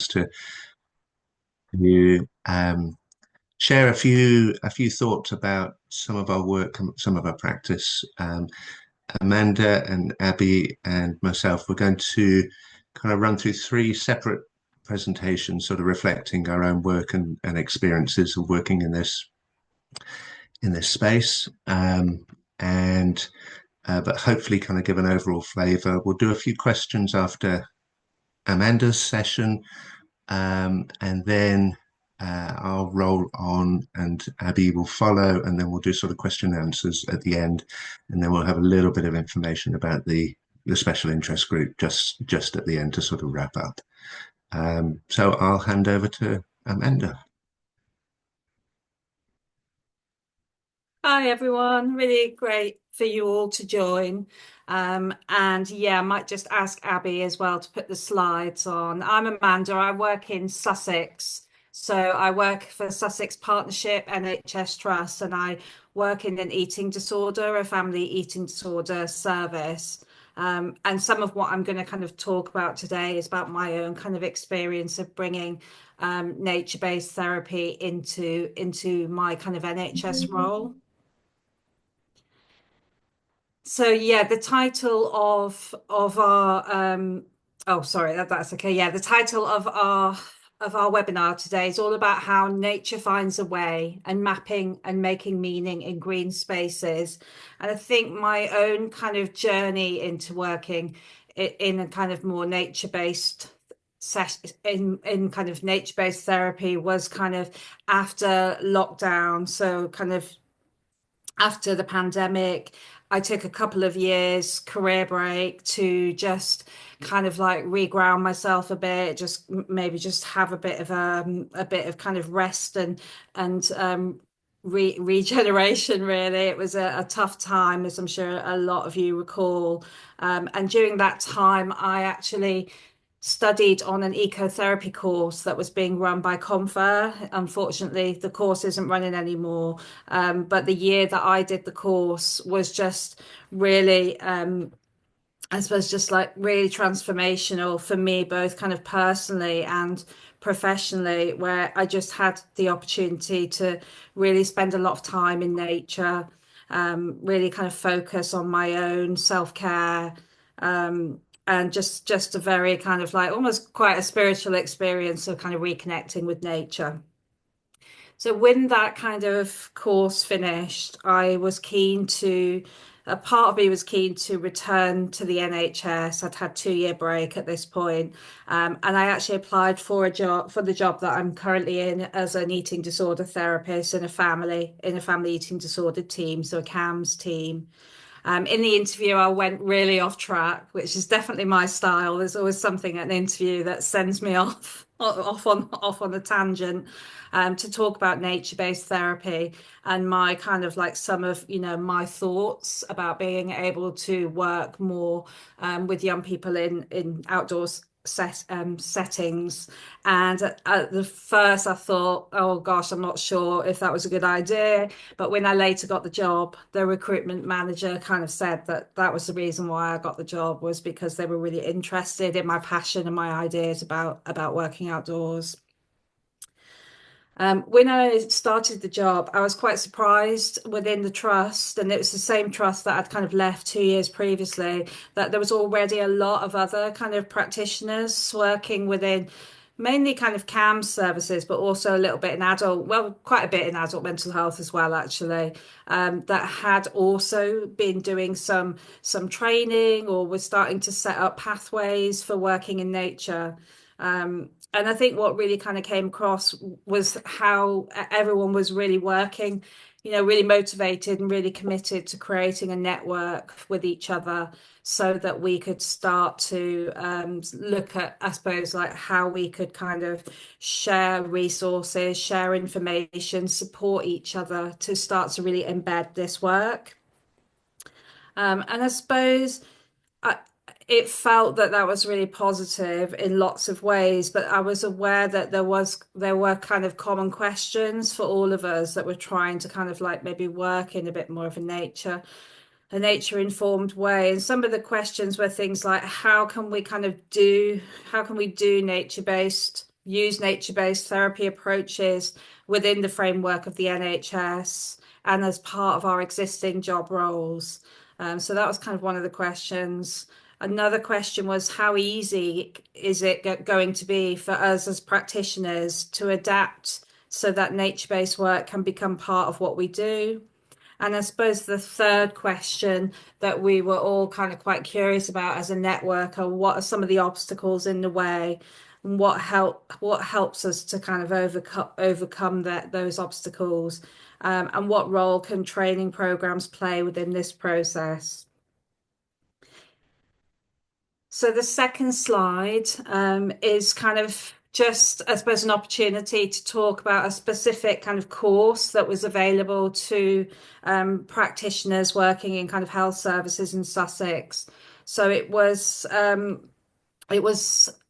chance to you share a few thoughts about some of our work and some of our practice. Amanda and Abby and myself, we're going to kind of run through three separate presentations, sort of reflecting our own work and experiences of working in this space. And but hopefully kind of give an overall flavour. We'll do a few questions after Amanda's session, and then I'll roll on and Abby will follow, and then we'll do sort of question and answers at the end, and then we'll have a little bit of information about the special interest group just at the end to sort of wrap up. So I'll hand over to Amanda. Hi everyone, really great for you all to join. And yeah, I might just ask Abby as well to put the slides on. I'm Amanda, I work in Sussex. So I work for Sussex Partnership NHS Trust, and I work in an eating disorder, a family eating disorder service. And some of what I'm going to kind of talk about today is about my own kind of experience of bringing nature-based therapy into my kind of NHS role. So yeah, the title of our oh sorry, that's okay. Yeah, the title of our webinar today is all about how nature finds a way and mapping and making meaning in green spaces. And I think my own kind of journey into working in a kind of more nature-based in kind of nature-based therapy was kind of after lockdown. So kind of after the pandemic, I took a couple of years career break to just kind of like reground myself a bit, just maybe just have a bit of kind of rest and regeneration. Really, it was a tough time, as I'm sure a lot of you recall. And during that time, I actually studied on an ecotherapy course that was being run by Confer. Unfortunately, the course isn't running anymore. But the year that I did the course was just really, I suppose, just like really transformational for me, both kind of personally and professionally, where I just had the opportunity to really spend a lot of time in nature, really kind of focus on my own self-care. And just a very kind of like almost quite a spiritual experience of kind of reconnecting with nature. So when that kind of course finished, I was keen to, a part of me was keen to return to the NHS. I'd had 2 year break at this point. And I actually applied for a job, for the job that I'm currently in as an eating disorder therapist in a family eating disorder team, so a CAMS team. In the interview, I went really off track, which is definitely my style. There's always something at an interview that sends me off on a tangent, to talk about nature-based therapy and my kind of like some of, my thoughts about being able to work more with young people in outdoors settings. And at the first, I thought, oh gosh, I'm not sure if that was a good idea. But when I later got the job, the recruitment manager kind of said that that was the reason why I got the job, was because they were really interested in my passion and my ideas about working outdoors. When I started the job, I was quite surprised within the trust, and it was the same trust that I'd kind of left 2 years previously, that there was already a lot of other kind of practitioners working within mainly kind of CAM services, but also a little bit in adult, well, quite a bit in adult mental health as well, actually, that had also been doing some training or was starting to set up pathways for working in nature. And I think what really kind of came across was how everyone was really working, really motivated and really committed to creating a network with each other so that we could start to look at, I suppose, like how we could kind of share resources, share information, support each other to start to really embed this work. And I suppose I, it felt that that was really positive in lots of ways, but I was aware that there were kind of common questions for all of us that were trying to kind of like maybe work in a bit more of a nature informed way. And some of the questions were things like how can we do nature based use nature-based therapy approaches within the framework of the NHS and as part of our existing job roles. So that was kind of one of the questions. Another question was how easy is it going to be for us as practitioners to adapt so that nature-based work can become part of what we do? And I suppose the third question that we were all kind of quite curious about as a network are what are some of the obstacles in the way and what helps us to kind of overcome those obstacles, and what role can training programs play within this process. So the second slide is kind of just, I suppose, an opportunity to talk about a specific kind of course that was available to practitioners working in kind of health services in Sussex. So it was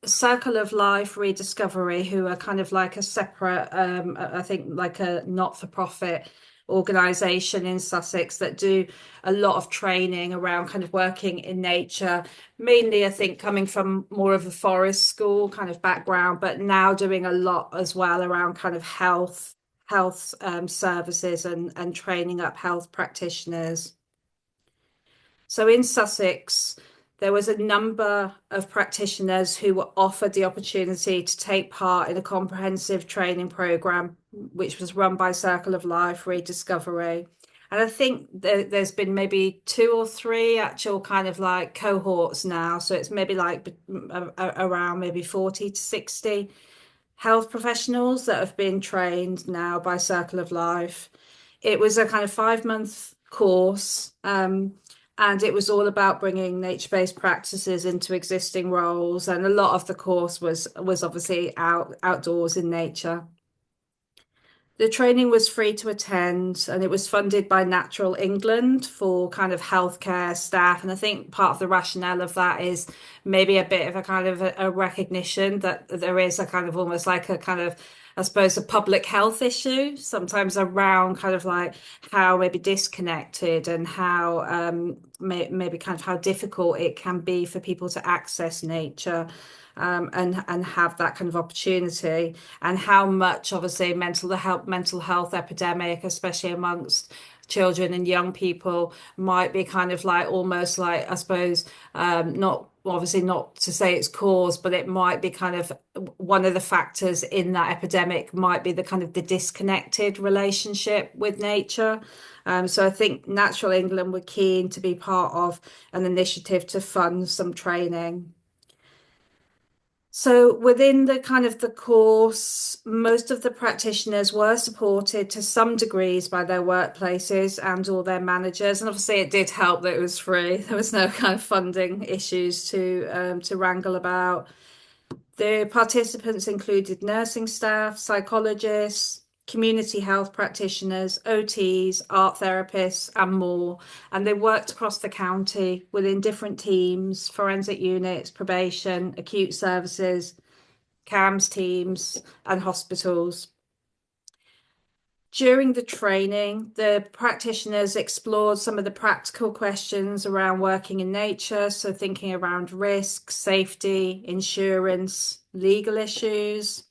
Circle of Life Rediscovery, who are kind of like a separate, I think like a not-for-profit organisation in Sussex that do a lot of training around kind of working in nature, mainly I think coming from more of a forest school kind of background, but now doing a lot as well around kind of health services and training up health practitioners. So in Sussex, there was a number of practitioners who were offered the opportunity to take part in a comprehensive training program, which was run by Circle of Life Rediscovery. And I think there's been maybe two or three actual kind of like cohorts now. So it's maybe like around maybe 40 to 60 health professionals that have been trained now by Circle of Life. It was a kind of 5 month course, and it was all about bringing nature-based practices into existing roles. And a lot of the course was obviously outdoors in nature. The training was free to attend and it was funded by Natural England for kind of healthcare staff. And I think part of the rationale of that is maybe a bit of a kind of a recognition that there is a kind of almost like a kind of, I suppose, a public health issue sometimes around kind of like how maybe disconnected and how maybe kind of how difficult it can be for people to access nature. And have that kind of opportunity, and how much obviously mental health epidemic, especially amongst children and young people, might be kind of like almost like I suppose not obviously not to say it's caused, but it might be kind of one of the factors in that epidemic might be the kind of the disconnected relationship with nature. So I think Natural England were keen to be part of an initiative to fund some training. So within the kind of the course, most of the practitioners were supported to some degrees by their workplaces and or their managers. And obviously it did help that it was free. There was no kind of funding issues to wrangle about. The participants included nursing staff, psychologists, community health practitioners, OTs, art therapists, and more. And they worked across the county within different teams, forensic units, probation, acute services, CAMS teams, and hospitals. During the training, the practitioners explored some of the practical questions around working in nature, so thinking around risk, safety, insurance, legal issues.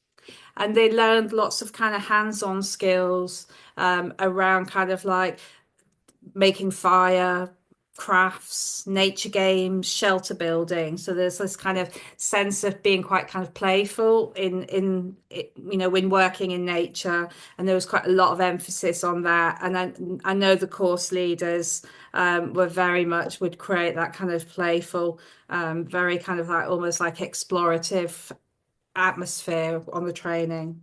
And they learned lots of kind of hands-on skills around kind of like making fire, crafts, nature games, shelter building. So there's this kind of sense of being quite kind of playful in when working in nature, and there was quite a lot of emphasis on that. And I know the course leaders were very much would create that kind of playful, very kind of like almost like explorative atmosphere on the training.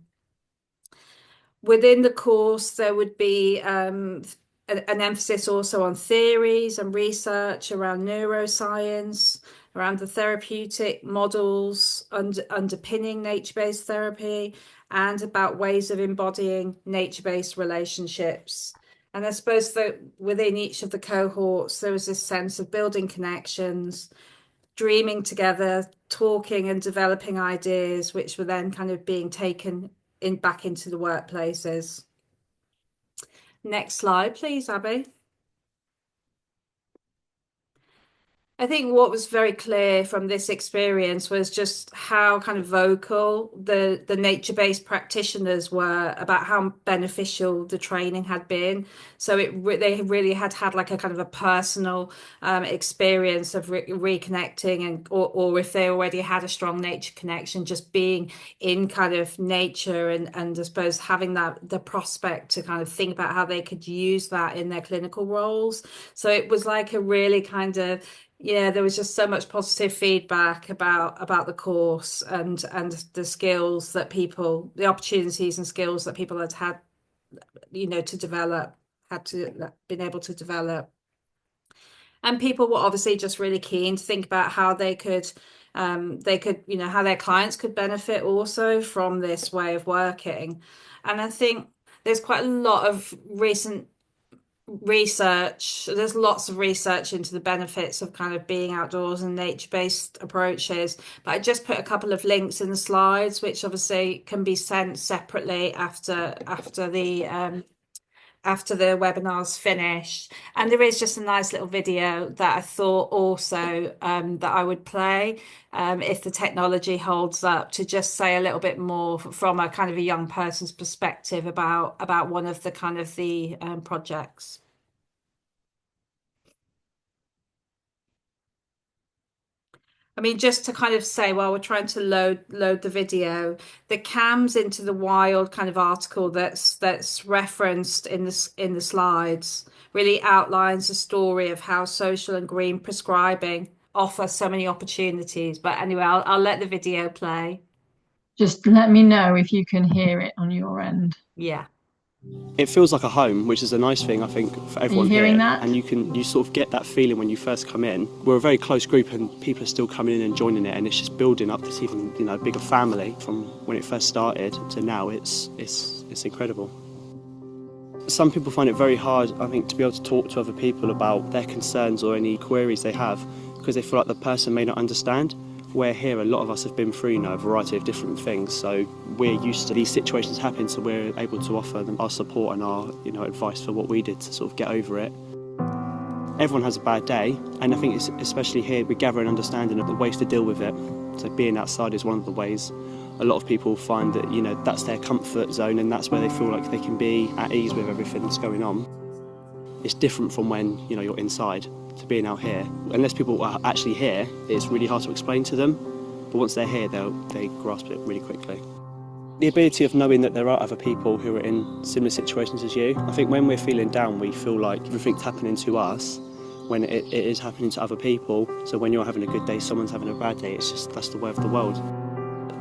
Within the course, there would be an emphasis also on theories and research around neuroscience, around the therapeutic models underpinning nature-based therapy, and about ways of embodying nature-based relationships. And I suppose that within each of the cohorts, there was this sense of building connections, dreaming together, talking and developing ideas, which were then kind of being taken back into the workplaces. Next slide, please, Abby. I think what was very clear from this experience was just how kind of vocal the nature-based practitioners were about how beneficial the training had been. So they really had like a kind of a personal experience of reconnecting, and or if they already had a strong nature connection, just being in kind of nature, and I suppose having that the prospect to kind of think about how they could use that in their clinical roles. So it was like a really kind of, yeah, there was just so much positive feedback about the course, and the skills that people, the opportunities and skills that people had, to develop, had to been able to develop. And people were obviously just really keen to think about how they could, how their clients could benefit also from this way of working. And I think there's quite a lot of recent research. There's lots of research into the benefits of kind of being outdoors and nature-based approaches. But I just put a couple of links in the slides, which obviously can be sent separately after the webinar's finished. And there is just a nice little video that I thought also that I would play if the technology holds up, to just say a little bit more from a kind of a young person's perspective about one of the kind of the projects. I mean, just to kind of say, while we're trying to load the video, the cams into the wild kind of article that's referenced in the slides really outlines the story of how social and green prescribing offer so many opportunities. But anyway, I'll let the video play. Just let me know if you can hear it on your end. Yeah. It feels like a home, which is a nice thing, I think, for everyone hearing here. that? And you sort of get that feeling when you first come in. We're a very close group, and people are still coming in and joining it, and it's just building up this even bigger family from when it first started to now. It's incredible. Some people find it very hard, I think, to be able to talk to other people about their concerns or any queries they have, because they feel like the person may not understand. Where here, a lot of us have been through, a variety of different things, so we're used to these situations happening, so we're able to offer them our support and our, advice for what we did to sort of get over it. Everyone has a bad day, and I think it's especially here we gather an understanding of the ways to deal with it. So being outside is one of the ways. A lot of people find that, that's their comfort zone, and that's where they feel like they can be at ease with everything that's going on. It's different from when, you're inside, to being out here. Unless people are actually here, it's really hard to explain to them. But once they're here, they grasp it really quickly. The ability of knowing that there are other people who are in similar situations as you. I think when we're feeling down, we feel like everything's happening to us when it is happening to other people. So when you're having a good day, someone's having a bad day, that's the way of the world.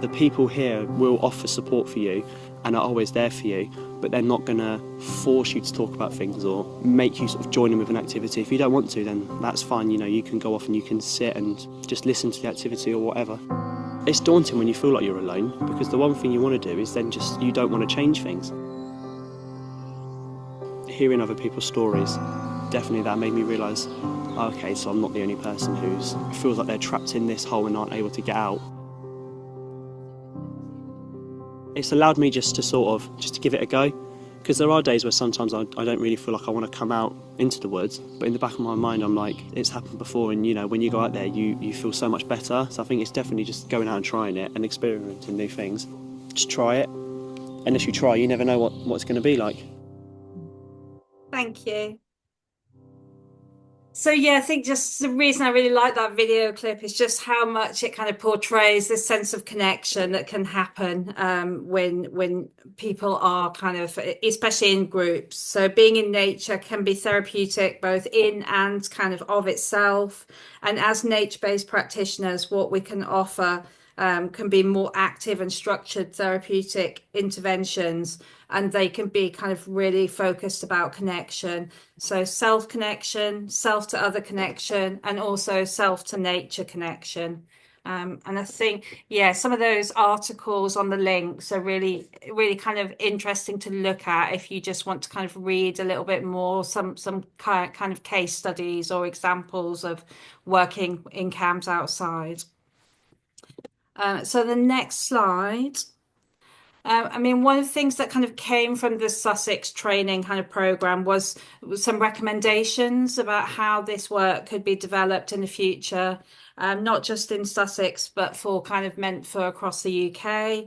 The people here will offer support for you and are always there for you, but they're not going to force you to talk about things or make you sort of join in with an activity. If you don't want to, then that's fine. You can go off and you can sit and just listen to the activity or whatever. It's daunting when you feel like you're alone, because the one thing you want to do is then just, you don't want to change things. Hearing other people's stories, definitely that made me realise, okay, so I'm not the only person who feels like they're trapped in this hole and aren't able to get out. It's allowed me just to give it a go, because there are days where sometimes I don't really feel like I want to come out into the woods, but in the back of my mind I'm like, it's happened before, and when you go out there you feel so much better. So I think it's definitely just going out and trying it and experimenting new things. Just try it. Unless you try, you never know what it's going to be like. Thank you. So yeah, I think just the reason I really like that video clip is just how much it kind of portrays this sense of connection that can happen when people are kind of, especially in groups. So being in nature can be therapeutic both in and kind of itself. And as nature-based practitioners, what we can offer can be more active and structured therapeutic interventions, and they can be kind of really focused about connection. So self-connection, self to other connection, and also self to nature connection. And I think, yeah, some of those articles on the links are really, really kind of interesting to look at if you just want to kind of read a little bit more, some kind of case studies or examples of working in camps outside. So the next slide I mean, one of the things that kind of came from the Sussex training kind of program was some recommendations about how this work could be developed in the future, not just in Sussex, but for kind of meant for across the UK.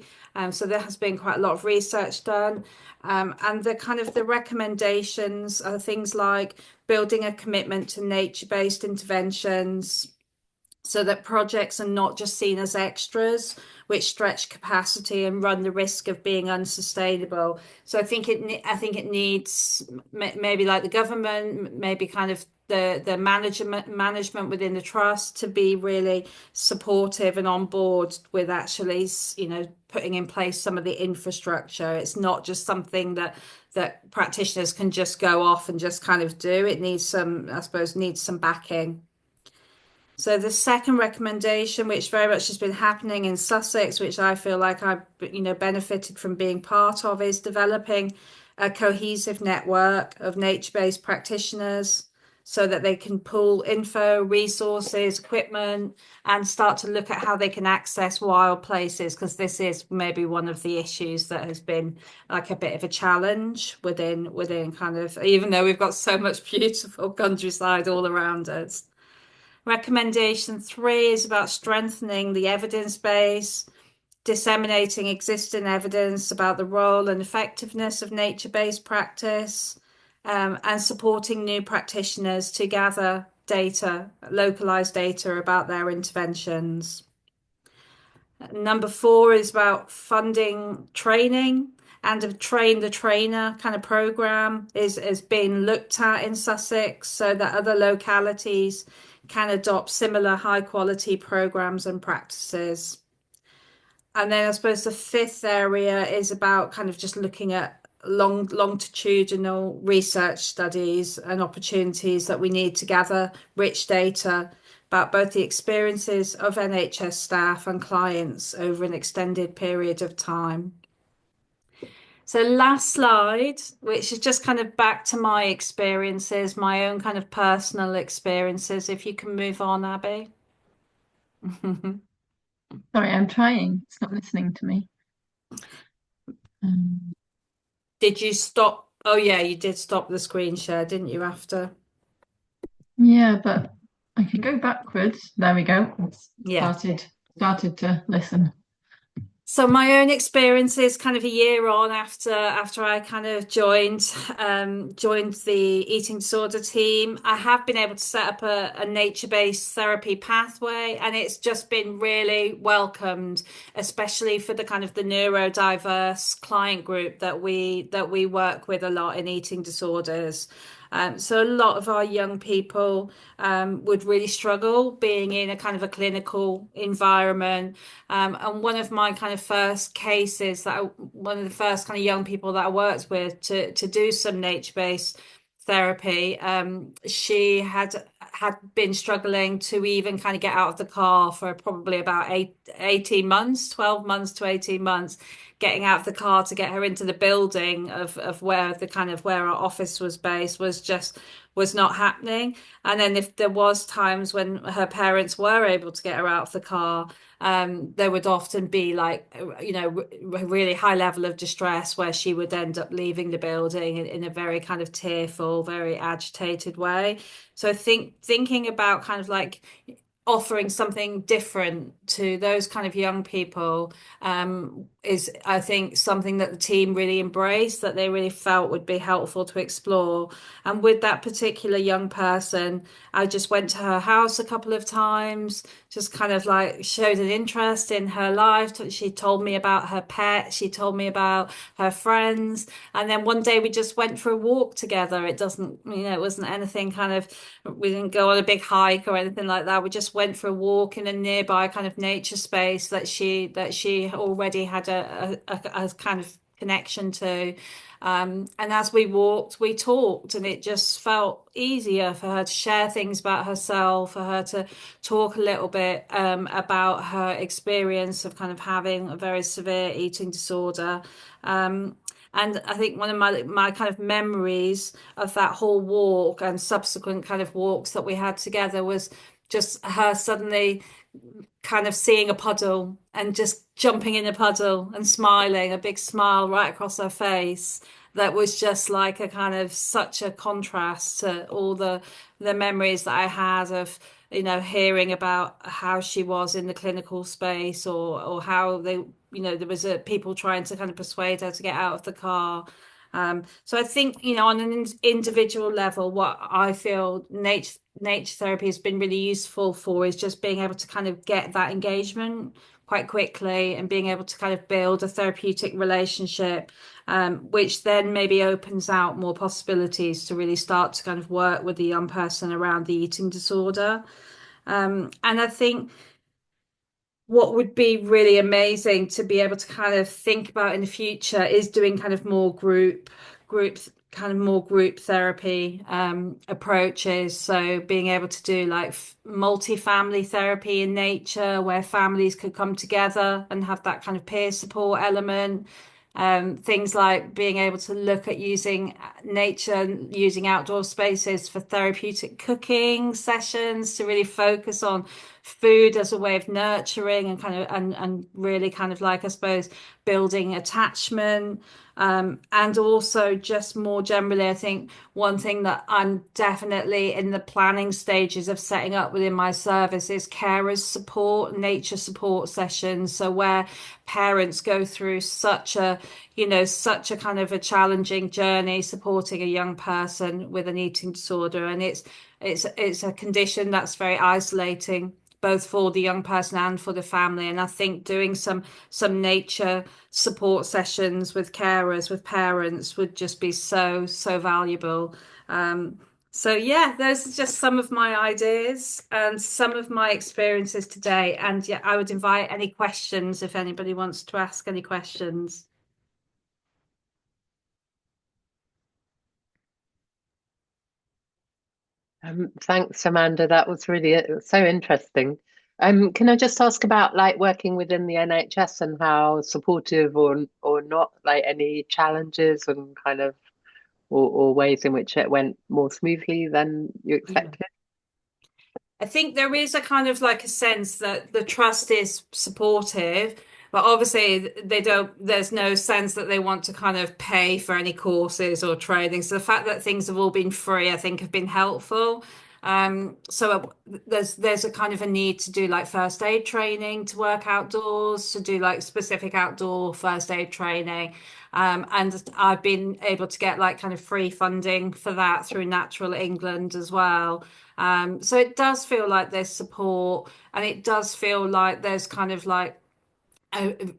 So there has been quite a lot of research done. And the kind of the recommendations are things like building a commitment to nature-based interventions, so that projects are not just seen as extras, which stretch capacity and run the risk of being unsustainable. So I think it needs maybe like the government, maybe kind of the management within the trust to be really supportive and on board with actually, putting in place some of the infrastructure. It's not just something that practitioners can just go off and just kind of do. It needs some, I suppose, needs some backing. So the second recommendation, which very much has been happening in Sussex, which I feel like I've, benefited from being part of, is developing a cohesive network of nature-based practitioners so that they can pool info, resources, equipment, and start to look at how they can access wild places, because this is maybe one of the issues that has been like a bit of a challenge within kind of, even though we've got so much beautiful countryside all around us. Recommendation 3 is about strengthening the evidence base, disseminating existing evidence about the role and effectiveness of nature-based practice, and supporting new practitioners to gather data, localized data about their interventions. Number 4 is about funding training, and a train the trainer kind of program is being looked at in Sussex so that other localities can adopt similar high quality programs and practices. And then I suppose the 5th area is about kind of just looking at longitudinal research studies and opportunities that we need to gather rich data about both the experiences of NHS staff and clients over an extended period of time. So last slide, which is just kind of back to my experiences, my own kind of personal experiences. If you can move on, Abby. Sorry, I'm trying. It's not listening to me. Did you stop? Oh yeah, you did stop the screen share, didn't you, after? Yeah, but I can go backwards. There we go. It's Yeah. started to listen. So my own experiences kind of a year on after I kind of joined the eating disorder team, I have been able to set up a nature-based therapy pathway, and it's just been really welcomed, especially for the kind of the neurodiverse client group that we work with a lot in eating disorders. So a lot of our young people would really struggle being in a kind of a clinical environment. And one of my kind of first cases one of the first kind of young people that I worked with to do some nature-based therapy, she had been struggling to even kind of get out of the car for probably about 18 months, 12 months to 18 months, getting out of the car to get her into the building of where the kind of where our office was based was not happening. And then if there was times when her parents were able to get her out of the car, there would often be like, a really high level of distress where she would end up leaving the building in a very kind of tearful, very agitated way. So thinking about kind of like offering something different to those kind of young people is, I think, something that the team really embraced, that they really felt would be helpful to explore. And with that particular young person, I just went to her house a couple of times, just kind of like showed an interest in her life. She told me about her pet, she told me about her friends, and then one day we just went for a walk together. It wasn't anything kind of, we didn't go on a big hike or anything like that. We just went for a walk in a nearby kind of nature space that she already had a kind of connection to. And as we walked, we talked, and it just felt easier for her to share things about herself, for her to talk a little bit about her experience of kind of having a very severe eating disorder. And I think one of my kind of memories of that whole walk and subsequent kind of walks that we had together was just her suddenly kind of seeing a puddle and just jumping in a puddle and smiling, a big smile right across her face. That was just like a kind of such a contrast to all the memories that I had of, hearing about how she was in the clinical space, or how they, there was people trying to kind of persuade her to get out of the car. So I think, on an individual level, what I feel nature therapy has been really useful for is just being able to kind of get that engagement quite quickly, and being able to kind of build a therapeutic relationship, which then maybe opens out more possibilities to really start to kind of work with the young person around the eating disorder. And I think what would be really amazing to be able to kind of think about in the future is doing kind of more group therapy approaches. So being able to do like multi-family therapy in nature, where families could come together and have that kind of peer support element. Things like being able to look at using nature, using outdoor spaces for therapeutic cooking sessions, to really focus on food as a way of nurturing and kind of and really kind of like, I suppose, building attachment. And also just more generally, I think one thing that I'm definitely in the planning stages of setting up within my service is carers support, nature support sessions. So where parents go through such a kind of a challenging journey supporting a young person with an eating disorder, and it's a condition that's very isolating, both for the young person and for the family. And I think doing some nature support sessions with carers, with parents, would just be so valuable. So yeah, those are just some of my ideas and some of my experiences today. And yeah, I would invite any questions if anybody wants to ask any questions. Thanks, Amanda. That was really so interesting. Can I just ask about like working within the NHS and how supportive or not, like any challenges and kind of or ways in which it went more smoothly than you expected? I think there is a kind of like a sense that the trust is supportive, but obviously there's no sense that they want to kind of pay for any courses or training. So the fact that things have all been free, I think, have been helpful. So there's a kind of a need to do like first aid training, to work outdoors, to do like specific outdoor first aid training. And I've been able to get like kind of free funding for that through Natural England as well. So it does feel like there's support, and it does feel like there's kind of like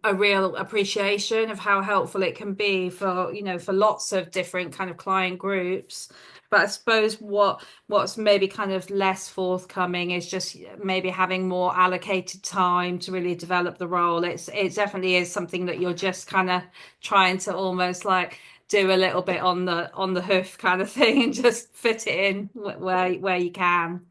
a real appreciation of how helpful it can be for, for lots of different kind of client groups. But I suppose what's maybe kind of less forthcoming is just maybe having more allocated time to really develop the role. It definitely is something that you're just kind of trying to almost like do a little bit on the hoof kind of thing, and just fit it in where you can.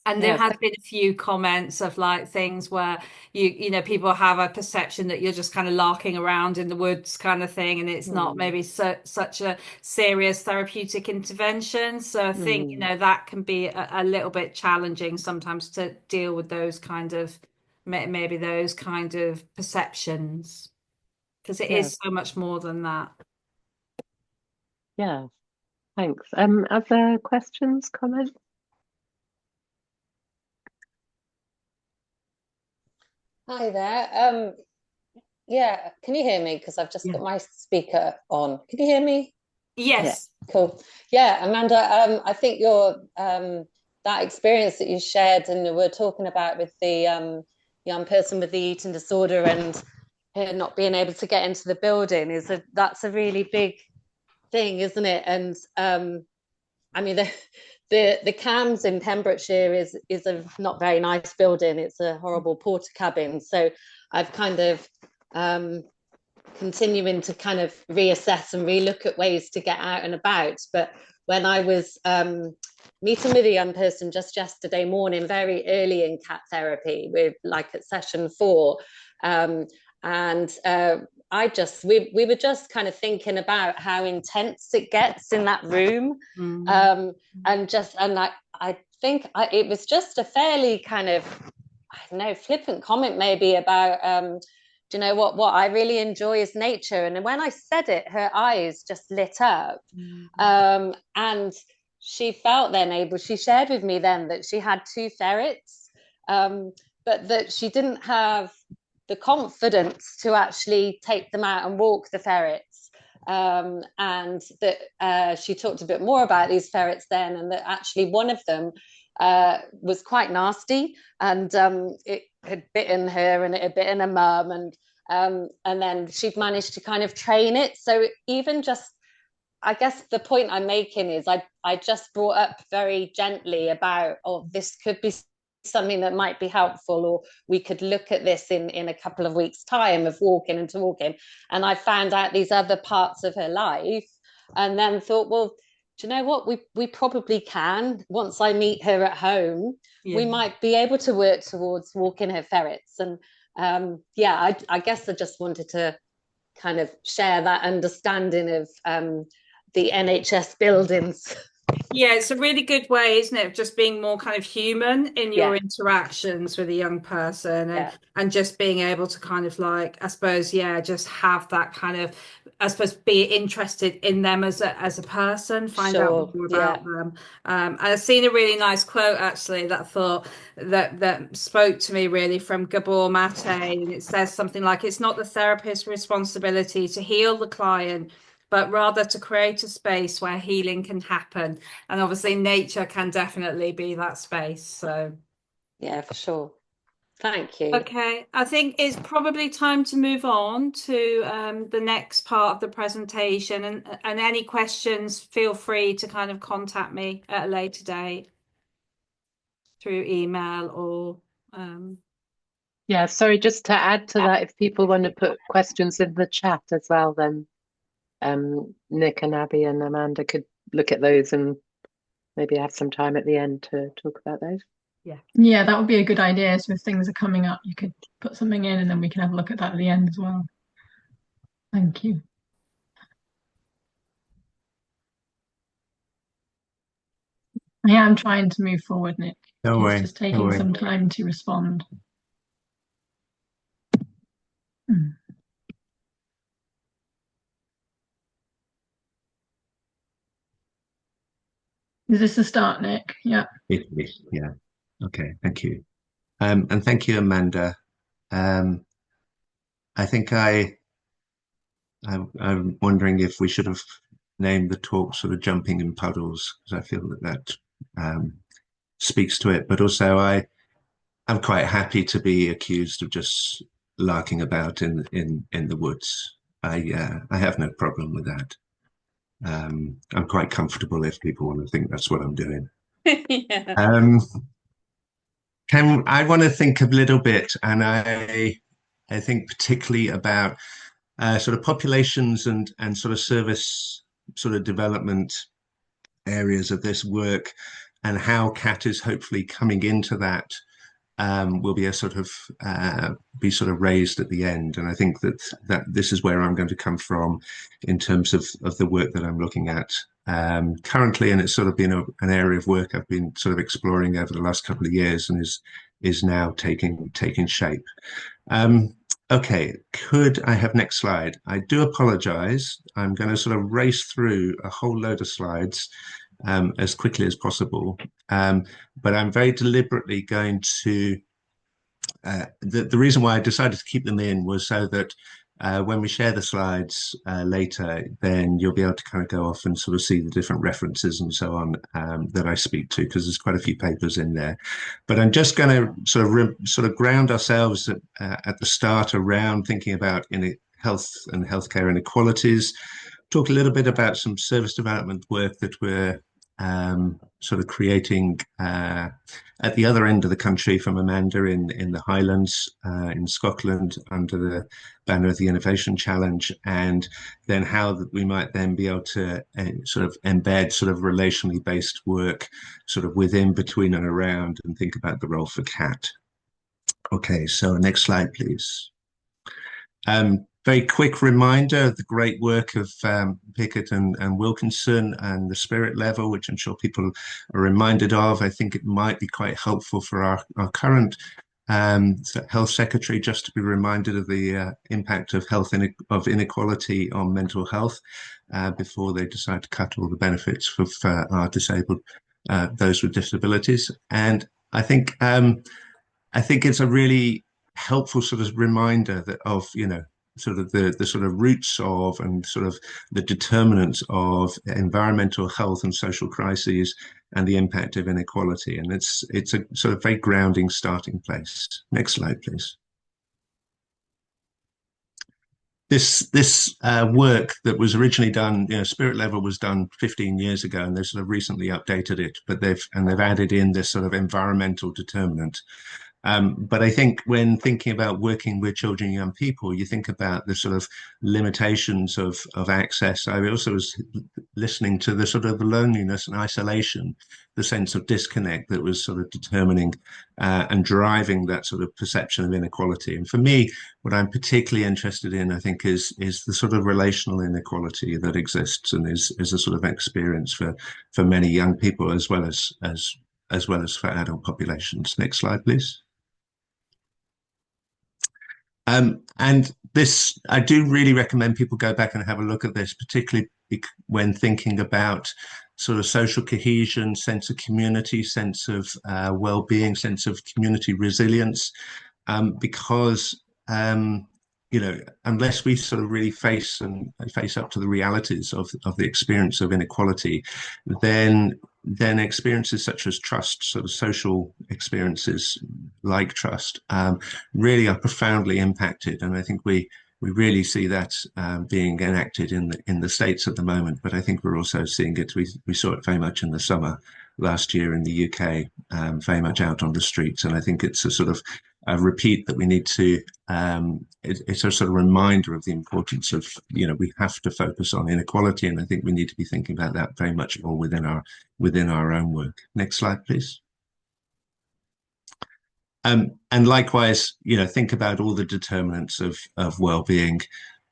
And there has been a few comments of like things where people have a perception that you're just kind of larking around in the woods kind of thing, and it's not maybe such a serious therapeutic intervention. So I think that can be a little bit challenging sometimes to deal with those kind of maybe those kind of perceptions, because it is so much more than that. Yeah, thanks. Other questions, comments? Hi there. Yeah, can you hear me? Because I've just got my speaker on. Can you hear me? Yes. Yeah, cool. Yeah, Amanda, I think your that experience that you shared and we're talking about with the young person with the eating disorder and her not being able to get into the building that's a really big thing, isn't it? And I mean the CAMS in Pembrokeshire is a not very nice building. It's a horrible porta cabin. So I've kind of continuing to kind of reassess and relook at ways to get out and about. But when I was meeting with a young person just yesterday morning, very early in cat therapy, with like at session 4, we were just kind of thinking about how intense it gets in that room, and I think it was just a fairly kind of, I don't know, flippant comment maybe about, do you know what I really enjoy is nature. And when I said it, her eyes just lit up. And she felt then able, she shared with me then that she had 2 ferrets, but that she didn't have the confidence to actually take them out and walk the ferrets. And that she talked a bit more about these ferrets then, and that actually one of them was quite nasty, and it had bitten her and it had bitten her mum, and then she'd managed to kind of train it. So even just, I guess the point I'm making is I just brought up very gently about, oh, this could be something that might be helpful, or we could look at this in a couple of weeks' time of walking and talking. And I found out these other parts of her life, and then thought, well, do you know what, we probably can, once I meet her at home, we might be able to work towards walking her ferrets. And I guess I just wanted to kind of share that understanding of the NHS buildings. Yeah, it's a really good way, isn't it, of just being more kind of human in your interactions with a young person, and just being able to kind of like, I suppose, just have that kind of, I suppose, be interested in them as a person, find out more about them. I've seen a really nice quote actually that I thought that spoke to me really, from Gabor Mate, and it says something like, it's not the therapist's responsibility to heal the client, but rather to create a space where healing can happen. And obviously nature can definitely be that space. So yeah, for sure. Thank you. Okay, I think it's probably time to move on to the next part of the presentation, and any questions, feel free to kind of contact me at a later date through email or Yeah, sorry, just to add to that, if people want to put questions in the chat as well, then Nick and Abby and Amanda could look at those and maybe have some time at the end to talk about those. Yeah, that would be a good idea. So if things are coming up, you could put something in and then we can have a look at that at the end as well. Thank you. I am trying to move forward, Nick. It's just taking some time to respond. Is this a start, Nick? Yeah. Yeah. Okay. Thank you. And thank you, Amanda. I think I'm wondering if we should have named the talk sort of Jumping in Puddles, because I feel that speaks to it. But also I'm quite happy to be accused of just larking about in the woods. I have no problem with that. I'm quite comfortable if people want to think that's what I'm doing. I want to think a little bit, and I think particularly about sort of populations and sort of service sort of development areas of this work, and how CAT is hopefully coming into that, will be a sort of be sort of raised at the end. And I think that this is where I'm going to come from in terms of the work that I'm looking at currently, and it's sort of been an area of work I've been sort of exploring over the last couple of years, and is now taking shape. Okay, could I have next slide? I do apologize. I'm going to sort of race through a whole load of slides as quickly as possible. But I'm very deliberately going to, the reason why I decided to keep them in was so that when we share the slides later, then you'll be able to kind of go off and sort of see the different references and so on that I speak to, because there's quite a few papers in there. But I'm just going to sort of ground ourselves at the start around thinking about health and healthcare inequalities, talk a little bit about some service development work that we're sort of creating at the other end of the country from Amanda in the Highlands in Scotland under the banner of the Innovation Challenge, and then how that we might then be able to sort of embed sort of relationally based work sort of within, between and around, and think about the role for CAT. Okay, so next slide, please. very quick reminder of the great work of Pickett and Wilkinson and the spirit level, which I'm sure people are reminded of. I think it might be quite helpful for our current health secretary just to be reminded of the impact of of inequality on mental health before they decide to cut all the benefits of our disabled, those with disabilities. And I think it's a really helpful sort of reminder that of, sort of the sort of roots of and sort of the determinants of environmental health and social crises and the impact of inequality. And it's a sort of very grounding starting place. Next slide, please. This work that was originally done, Spirit Level was done 15 years ago, and they've sort of recently updated it, but they've added in this sort of environmental determinant. But I think when thinking about working with children and young people, you think about the sort of limitations of access. I also was listening to the sort of loneliness and isolation, the sense of disconnect that was sort of determining and driving that sort of perception of inequality. And for me, what I'm particularly interested in, I think, is the sort of relational inequality that exists and is a sort of experience for many young people as well as for adult populations. Next slide, please. And this, I do really recommend people go back and have a look at this, particularly when thinking about sort of social cohesion, sense of community, sense of well-being, sense of community resilience, because unless we sort of really face up to the realities of the experience of inequality, then experiences such as trust, sort of social experiences like trust, really are profoundly impacted. And I think we really see that being enacted in the States at the moment. But I think we're also seeing it. We saw it very much in the summer last year in the UK, very much out on the streets. And I think it's a sort of a repeat that we need to. It's a sort of reminder of the importance of, we have to focus on inequality, and I think we need to be thinking about that very much more within our own work. Next slide, please. And likewise, think about all the determinants of well-being,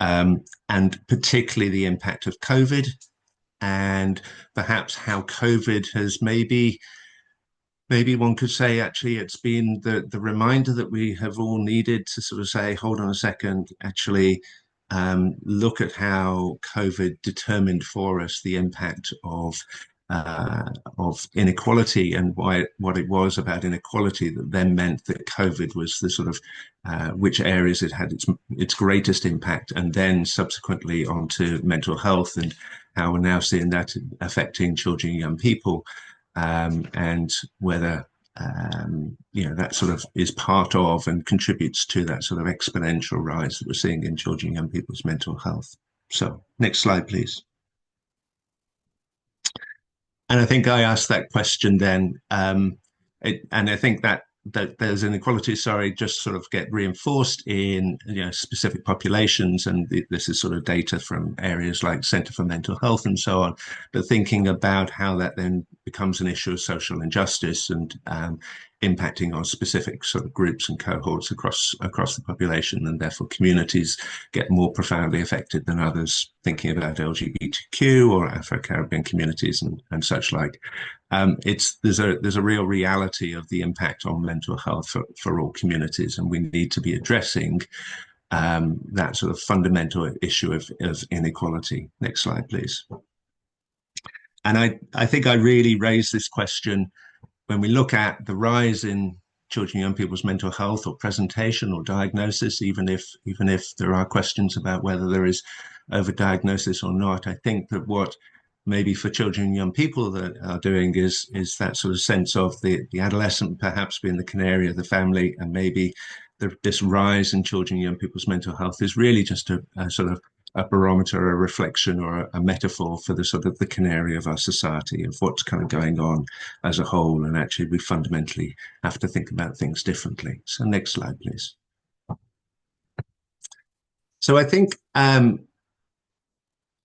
and particularly the impact of COVID, and perhaps how COVID has maybe one could say, actually, it's been the reminder that we have all needed to sort of say, hold on a second, actually, look at how COVID determined for us the impact of inequality and what it was about inequality that then meant that COVID was the sort of which areas it had its greatest impact, and then subsequently onto mental health and how we're now seeing that affecting children and young people. And whether that sort of is part of and contributes to that sort of exponential rise that we're seeing in children and young people's mental health. So next slide, please. And I think I asked that question then, and I think that there's inequalities, just sort of get reinforced in specific populations, and this is sort of data from areas like Centre for Mental Health and so on, but thinking about how that then becomes an issue of social injustice and impacting on specific sort of groups and cohorts across the population, and therefore communities get more profoundly affected than others, thinking about LGBTQ or Afro-Caribbean communities and such like. There's a real reality of the impact on mental health for all communities, and we need to be addressing that sort of fundamental issue of inequality. Next slide, please. And I think I really raised this question when we look at the rise in children and young people's mental health or presentation or diagnosis, even if there are questions about whether there is overdiagnosis or not. I think that what maybe for children and young people that are doing is that sort of sense of the adolescent perhaps being the canary of the family, and maybe this rise in children and young people's mental health is really just a sort of a barometer, a reflection, or a metaphor for the sort of the canary of our society, of what's kind of going on as a whole. And actually, we fundamentally have to think about things differently. So next slide, please. So I think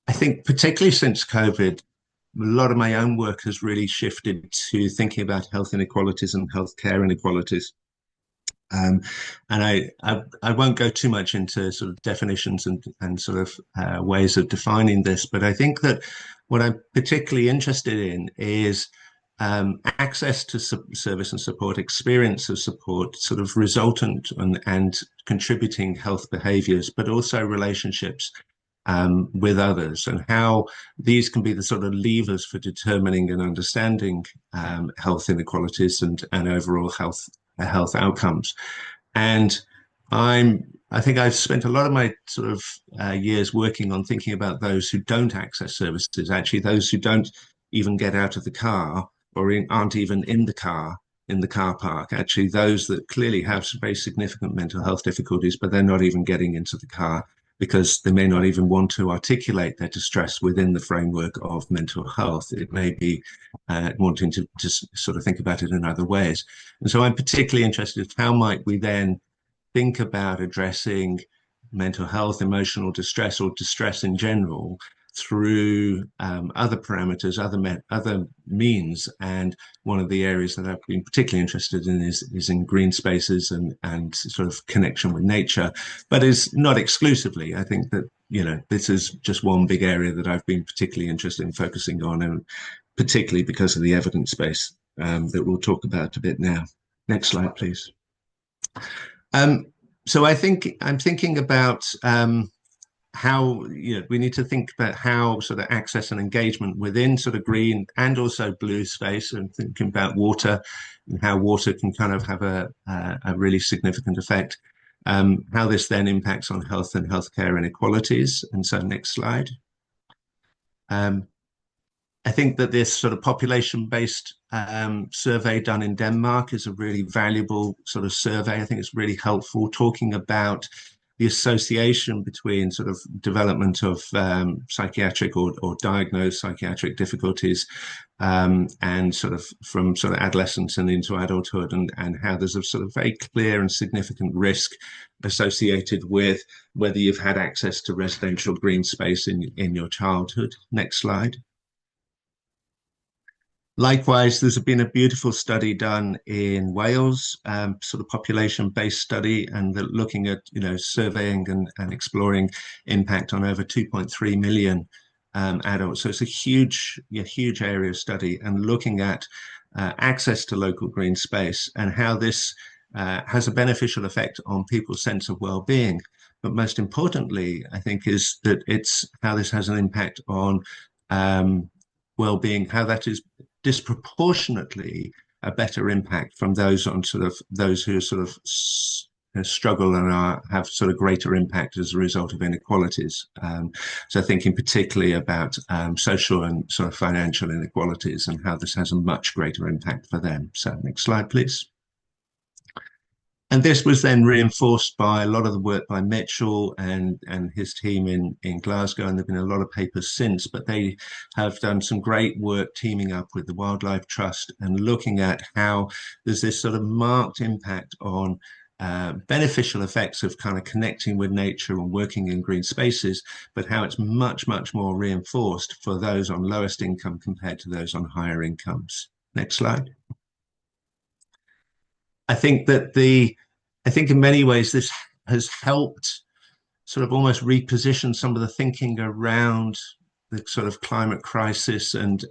particularly since COVID, a lot of my own work has really shifted to thinking about health inequalities and healthcare inequalities And I won't go too much into sort of definitions and sort of ways of defining this, but I think that what I'm particularly interested in is access to service and support, experience of support, sort of resultant and contributing health behaviors, but also relationships with others, and how these can be the sort of levers for determining and understanding health inequalities and overall health outcomes. And I think I've spent a lot of my sort of years working on thinking about those who don't access services, actually those who don't even get out of the car or aren't even in the car park, actually those that clearly have some very significant mental health difficulties, but they're not even getting into the car because they may not even want to articulate their distress within the framework of mental health. It may be wanting to just sort of think about it in other ways. And so I'm particularly interested in how might we then think about addressing mental health, emotional distress, or distress in general through other parameters, other means. And one of the areas that I've been particularly interested in is in green spaces and sort of connection with nature, but is not exclusively. I think that, you know, this is just one big area that I've been particularly interested in focusing on, and particularly because of the evidence base that we'll talk about a bit now. Next slide, please. So I think I'm thinking about how, you know, we need to think about how sort of access and engagement within sort of green and also blue space, and thinking about water and how water can kind of have a really significant effect. How this then impacts on health and healthcare inequalities. And so next slide. I think that this sort of population-based survey done in Denmark is a really valuable sort of survey. I think it's really helpful talking about the association between sort of development of psychiatric or diagnosed psychiatric difficulties and sort of from sort of adolescence and into adulthood, and how there's a sort of very clear and significant risk associated with whether you've had access to residential green space in your childhood. Next slide. Likewise, there's been a beautiful study done in Wales, sort of population-based study, and looking at, you know, surveying and exploring impact on over 2.3 million adults. So it's a huge area of study, and looking at access to local green space and how this has a beneficial effect on people's sense of well-being. But most importantly, I think, is that it's how this has an impact on well-being, how that is disproportionately a better impact from those on sort of those who sort of struggle and have sort of greater impact as a result of inequalities. So thinking particularly about social and sort of financial inequalities and how this has a much greater impact for them. So next slide, please. And this was then reinforced by a lot of the work by Mitchell and his team in Glasgow, and there have been a lot of papers since, but they have done some great work teaming up with the Wildlife Trust and looking at how there's this sort of marked impact on beneficial effects of kind of connecting with nature and working in green spaces, but how it's much, much more reinforced for those on lowest income compared to those on higher incomes. Next slide. I think in many ways this has helped sort of almost reposition some of the thinking around the sort of climate crisis and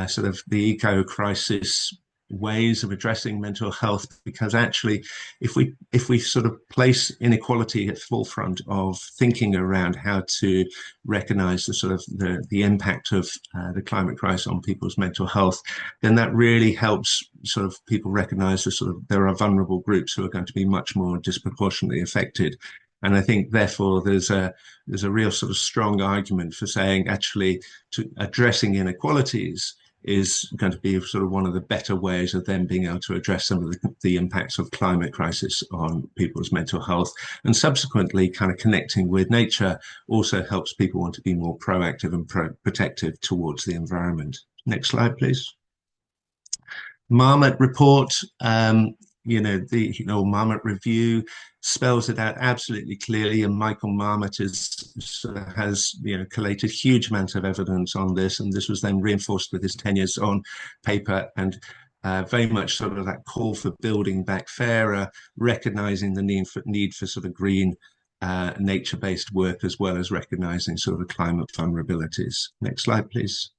sort of the eco crisis ways of addressing mental health, because actually if we sort of place inequality at the forefront of thinking around how to recognize the sort of the impact of the climate crisis on people's mental health, then that really helps sort of people recognize the sort of there are vulnerable groups who are going to be much more disproportionately affected. And I think, therefore, there's a real sort of strong argument for saying actually to addressing inequalities is going to be sort of one of the better ways of them being able to address some of the impacts of climate crisis on people's mental health. And subsequently, kind of connecting with nature also helps people want to be more proactive and protective towards the environment. Next slide, please. Marmot report, the Marmot review spells it out absolutely clearly, and Michael Marmot has collated huge amounts of evidence on this, and this was then reinforced with his 10 years on paper. And very much sort of that call for building back fairer, recognizing the need for sort of green nature-based work, as well as recognizing sort of climate vulnerabilities. Next slide, please.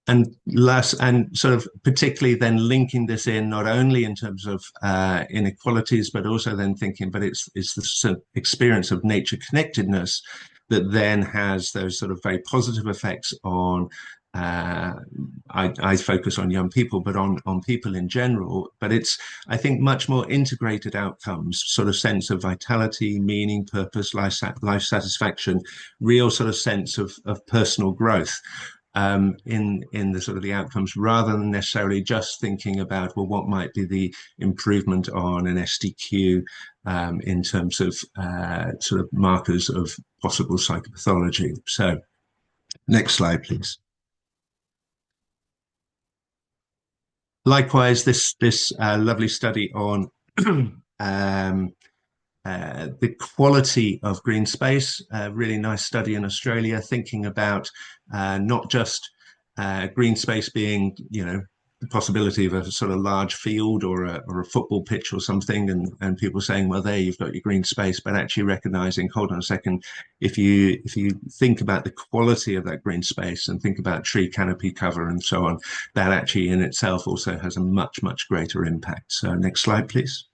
And sort of particularly then linking this in not only in terms of inequalities, but also then thinking, but it's the sort of experience of nature connectedness that then has those sort of very positive effects on I focus on young people, but on people in general. But it's, I think, much more integrated outcomes, sort of sense of vitality, meaning, purpose, life satisfaction, real sort of sense of personal growth in the sort of the outcomes, rather than necessarily just thinking about, well, what might be the improvement on an SDQ in terms of sort of markers of possible psychopathology. So next slide, please. Likewise, this lovely study on the quality of green space, a really nice study in Australia, thinking about not just green space being, you know, the possibility of a sort of large field or a football pitch or something, and people saying, well, there you've got your green space, but actually recognizing, hold on a second, if you think about the quality of that green space and think about tree canopy cover and so on, that actually in itself also has a much greater impact. So next slide, please.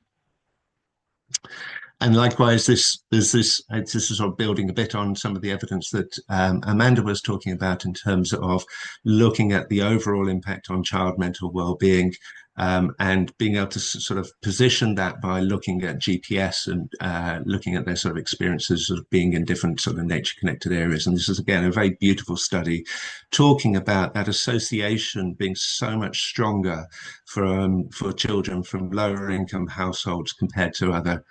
And likewise, this is sort of building a bit on some of the evidence that Amanda was talking about in terms of looking at the overall impact on child mental well-being, and being able to sort of position that by looking at GPS and looking at their sort of experiences of being in different sort of nature-connected areas. And this is, again, a very beautiful study talking about that association being so much stronger for children from lower income households compared to other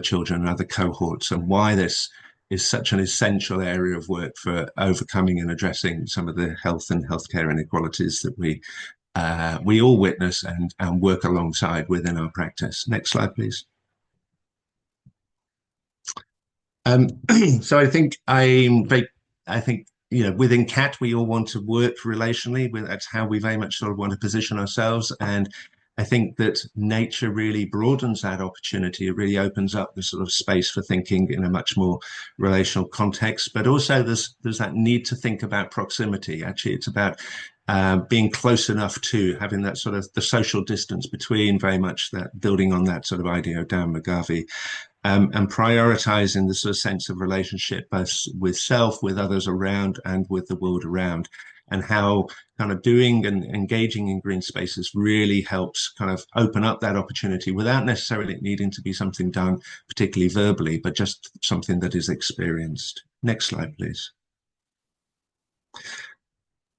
children and other cohorts, and why this is such an essential area of work for overcoming and addressing some of the health and healthcare inequalities that we all witness and work alongside within our practice. Next slide, please. So I think you know, within CAT we all want to work relationally. That's how we very much sort of want to position ourselves, and I think that nature really broadens that opportunity. It really opens up the sort of space for thinking in a much more relational context, but also there's that need to think about proximity. Actually, it's about being close enough to having that sort of the social distance between, very much that building on that sort of idea of Dan McGarvey, and prioritizing the sort of sense of relationship both with self, with others around, and with the world around. And how kind of doing and engaging in green spaces really helps kind of open up that opportunity without necessarily needing to be something done particularly verbally, but just something that is experienced. Next slide, please.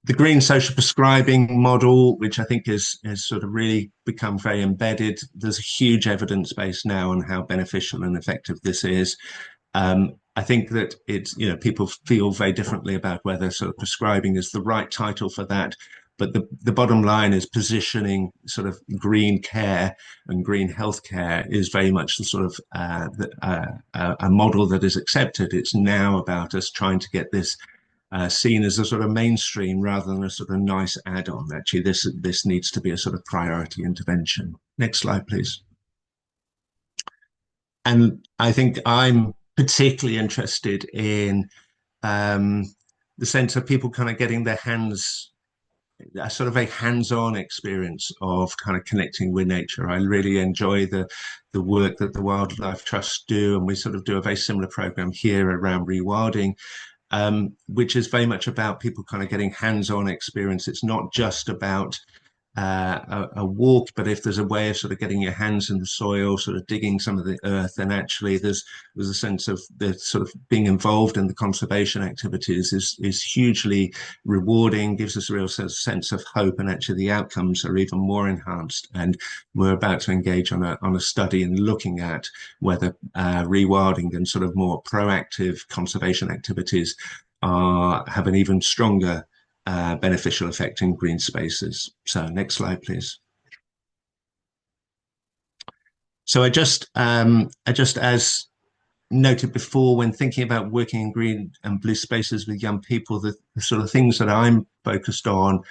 The green social prescribing model, which I think has sort of really become very embedded. There's a huge evidence base now on how beneficial and effective this is. I think that it's, you know, people feel very differently about whether sort of prescribing is the right title for that. But the bottom line is positioning sort of green care and green healthcare is very much the sort of a model that is accepted. It's now about us trying to get this seen as a sort of mainstream rather than a sort of nice add-on. Actually, this needs to be a sort of priority intervention. Next slide, please. And I think I'm particularly interested in the sense of people kind of getting their hands, a sort of a hands-on experience of kind of connecting with nature. I really enjoy the work that the Wildlife Trust do, and we sort of do a very similar program here around rewilding, which is very much about people kind of getting hands-on experience. It's not just about a walk, but if there's a way of sort of getting your hands in the soil, sort of digging some of the earth, and actually there's a sense of the sort of being involved in the conservation activities is hugely rewarding, gives us a real sense of hope, and actually the outcomes are even more enhanced. And we're about to engage on a study in looking at whether rewilding and sort of more proactive conservation activities have an even stronger beneficial effect in green spaces. So next slide, please. So I just as noted before, when thinking about working in green and blue spaces with young people, the sort of things that I'm focused on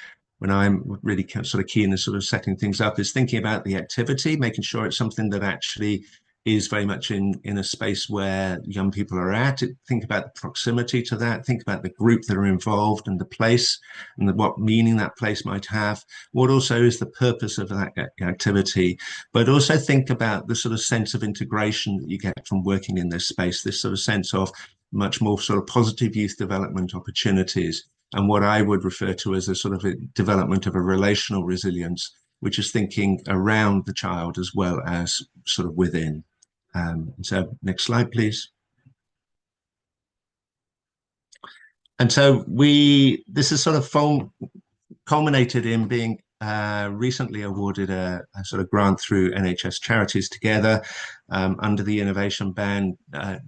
when I'm really sort of keen and sort of setting things up is thinking about the activity, making sure it's something that actually is very much in a space where young people are at. Think about the proximity to that, think about the group that are involved and the place and what meaning that place might have. What also is the purpose of that activity, but also think about the sort of sense of integration that you get from working in this space, this sort of sense of much more sort of positive youth development opportunities, and what I would refer to as a sort of a development of a relational resilience, which is thinking around the child as well as sort of within. So next slide, please. And so this is sort of culminated in being recently awarded a sort of grant through NHS Charities Together under the Innovation Band, an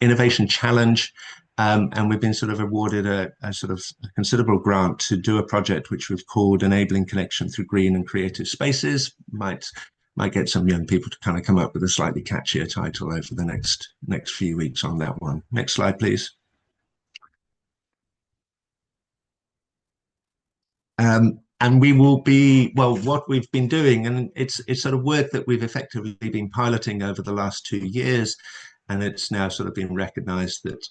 Innovation Challenge. And we've been sort of awarded a sort of considerable grant to do a project which we've called Enabling Connection Through Green and Creative Spaces. Might get some young people to kind of come up with a slightly catchier title over the next few weeks on that one. Next slide, please. And we will be, well, what we've been doing, and it's sort of work that we've effectively been piloting over the last 2 years, and it's now sort of been recognized that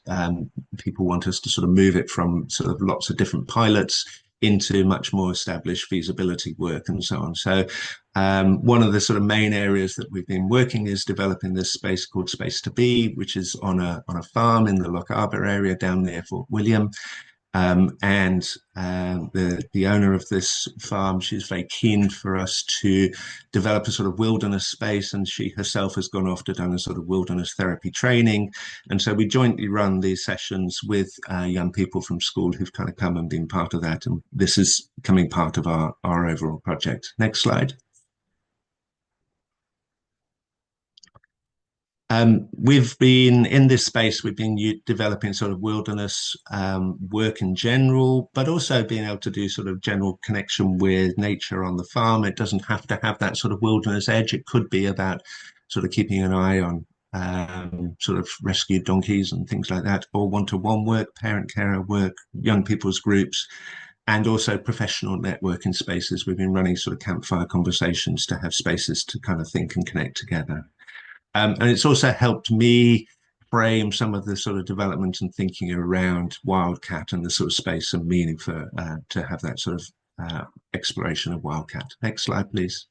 people want us to sort of move it from sort of lots of different pilots into much more established feasibility work and so on. So one of the sort of main areas that we've been working is developing this space called Space to Be, which is on a farm in the Loch Arbor area down near Fort William. The owner of this farm, she's very keen for us to develop a sort of wilderness space, and she herself has gone off to done a sort of wilderness therapy training. And so we jointly run these sessions with young people from school who've kind of come and been part of that. And this is becoming part of our overall project. Next slide. We've been in this space, we've been developing sort of wilderness work in general, but also being able to do sort of general connection with nature on the farm. It doesn't have to have that sort of wilderness edge. It could be about sort of keeping an eye on sort of rescued donkeys and things like that, or one-to-one work, parent-carer work, young people's groups, and also professional networking spaces. We've been running sort of campfire conversations to have spaces to kind of think and connect together. And it's also helped me frame some of the sort of development and thinking around WildCAT and the sort of space and meaning for to have that sort of exploration of WildCAT. Next slide, please.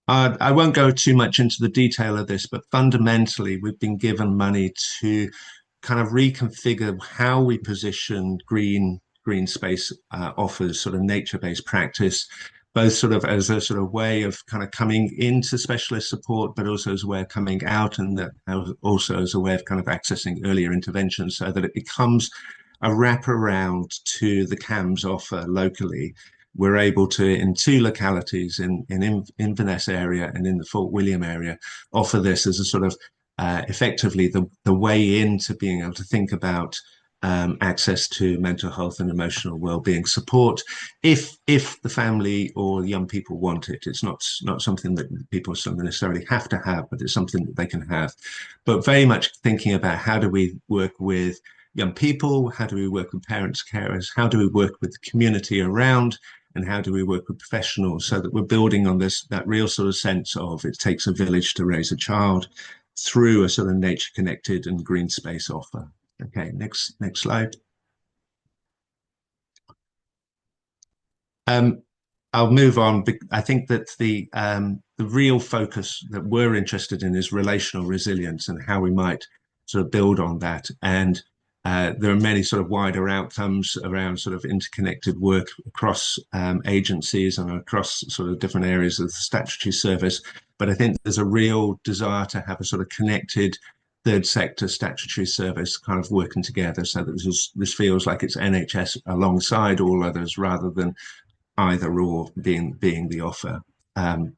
I won't go too much into the detail of this, but fundamentally, we've been given money to kind of reconfigure how we position green space offers sort of nature-based practice, both sort of as a sort of way of kind of coming into specialist support, but also as a way of coming out, and that also as a way of kind of accessing earlier intervention, so that it becomes a wraparound to the CAMS offer locally. We're able to, in 2 localities, in Inverness area and in the Fort William area, offer this as a sort of effectively the way into being able to think about access to mental health and emotional well-being support if the family or the young people want it. It's not something that people necessarily have to have, but it's something that they can have. But very much thinking about how do we work with young people, how do we work with parents, carers, how do we work with the community around, and how do we work with professionals, so that we're building on that real sort of sense of it takes a village to raise a child through a sort of nature connected and green space offer. Okay, next slide. I'll move on. I think that the real focus that we're interested in is relational resilience and how we might sort of build on that. And there are many sort of wider outcomes around sort of interconnected work across agencies and across sort of different areas of the statutory service. But I think there's a real desire to have a sort of connected third sector statutory service kind of working together, so that this feels like it's NHS alongside all others rather than either or being the offer.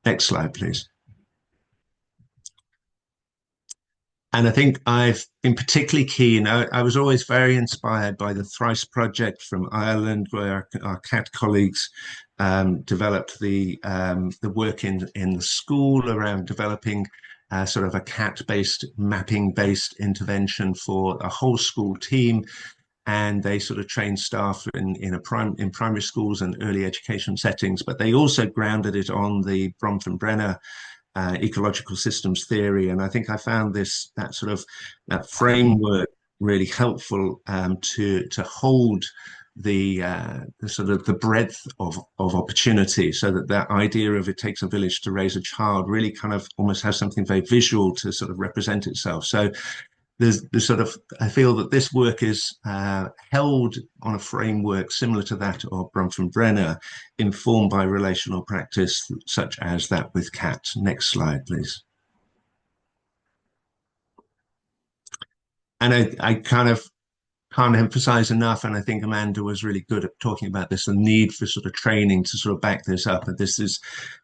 Next slide, please. And I think I've been particularly keen. I was always very inspired by the Thrice project from Ireland, where our CAT colleagues developed the work in the school around developing sort of a CAT-based, mapping-based intervention for a whole school team. and they sort of train staff in primary schools and early education settings, but they also grounded it on the Bronfenbrenner ecological systems theory. And I think I found that framework really helpful to hold the sort of the breadth of opportunity, so that idea of it takes a village to raise a child really kind of almost has something very visual to sort of represent itself. So there's sort of, I feel that this work is held on a framework similar to that of Bronfenbrenner, informed by relational practice such as that with cats. Next slide, please. And I kind of can't emphasize enough, and I think Amanda was really good at talking about this, the need for sort of training to sort of back this up. And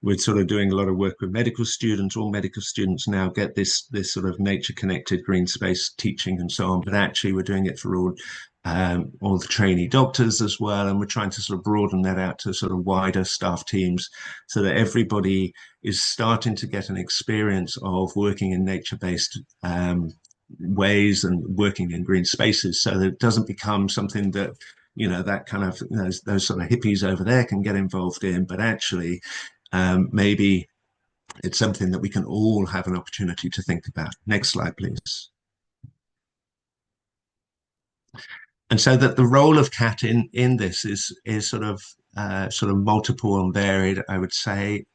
we're sort of doing a lot of work with medical students. All medical students now get this sort of nature connected green space teaching and so on, but actually we're doing it for all the trainee doctors as well. And we're trying to sort of broaden that out to sort of wider staff teams, so that everybody is starting to get an experience of working in nature-based ways and working in green spaces, so that it doesn't become something that, that kind of those sort of hippies over there can get involved in, but actually maybe it's something that we can all have an opportunity to think about. Next slide, please. And so that the role of CAT in this is sort of multiple and varied, I would say.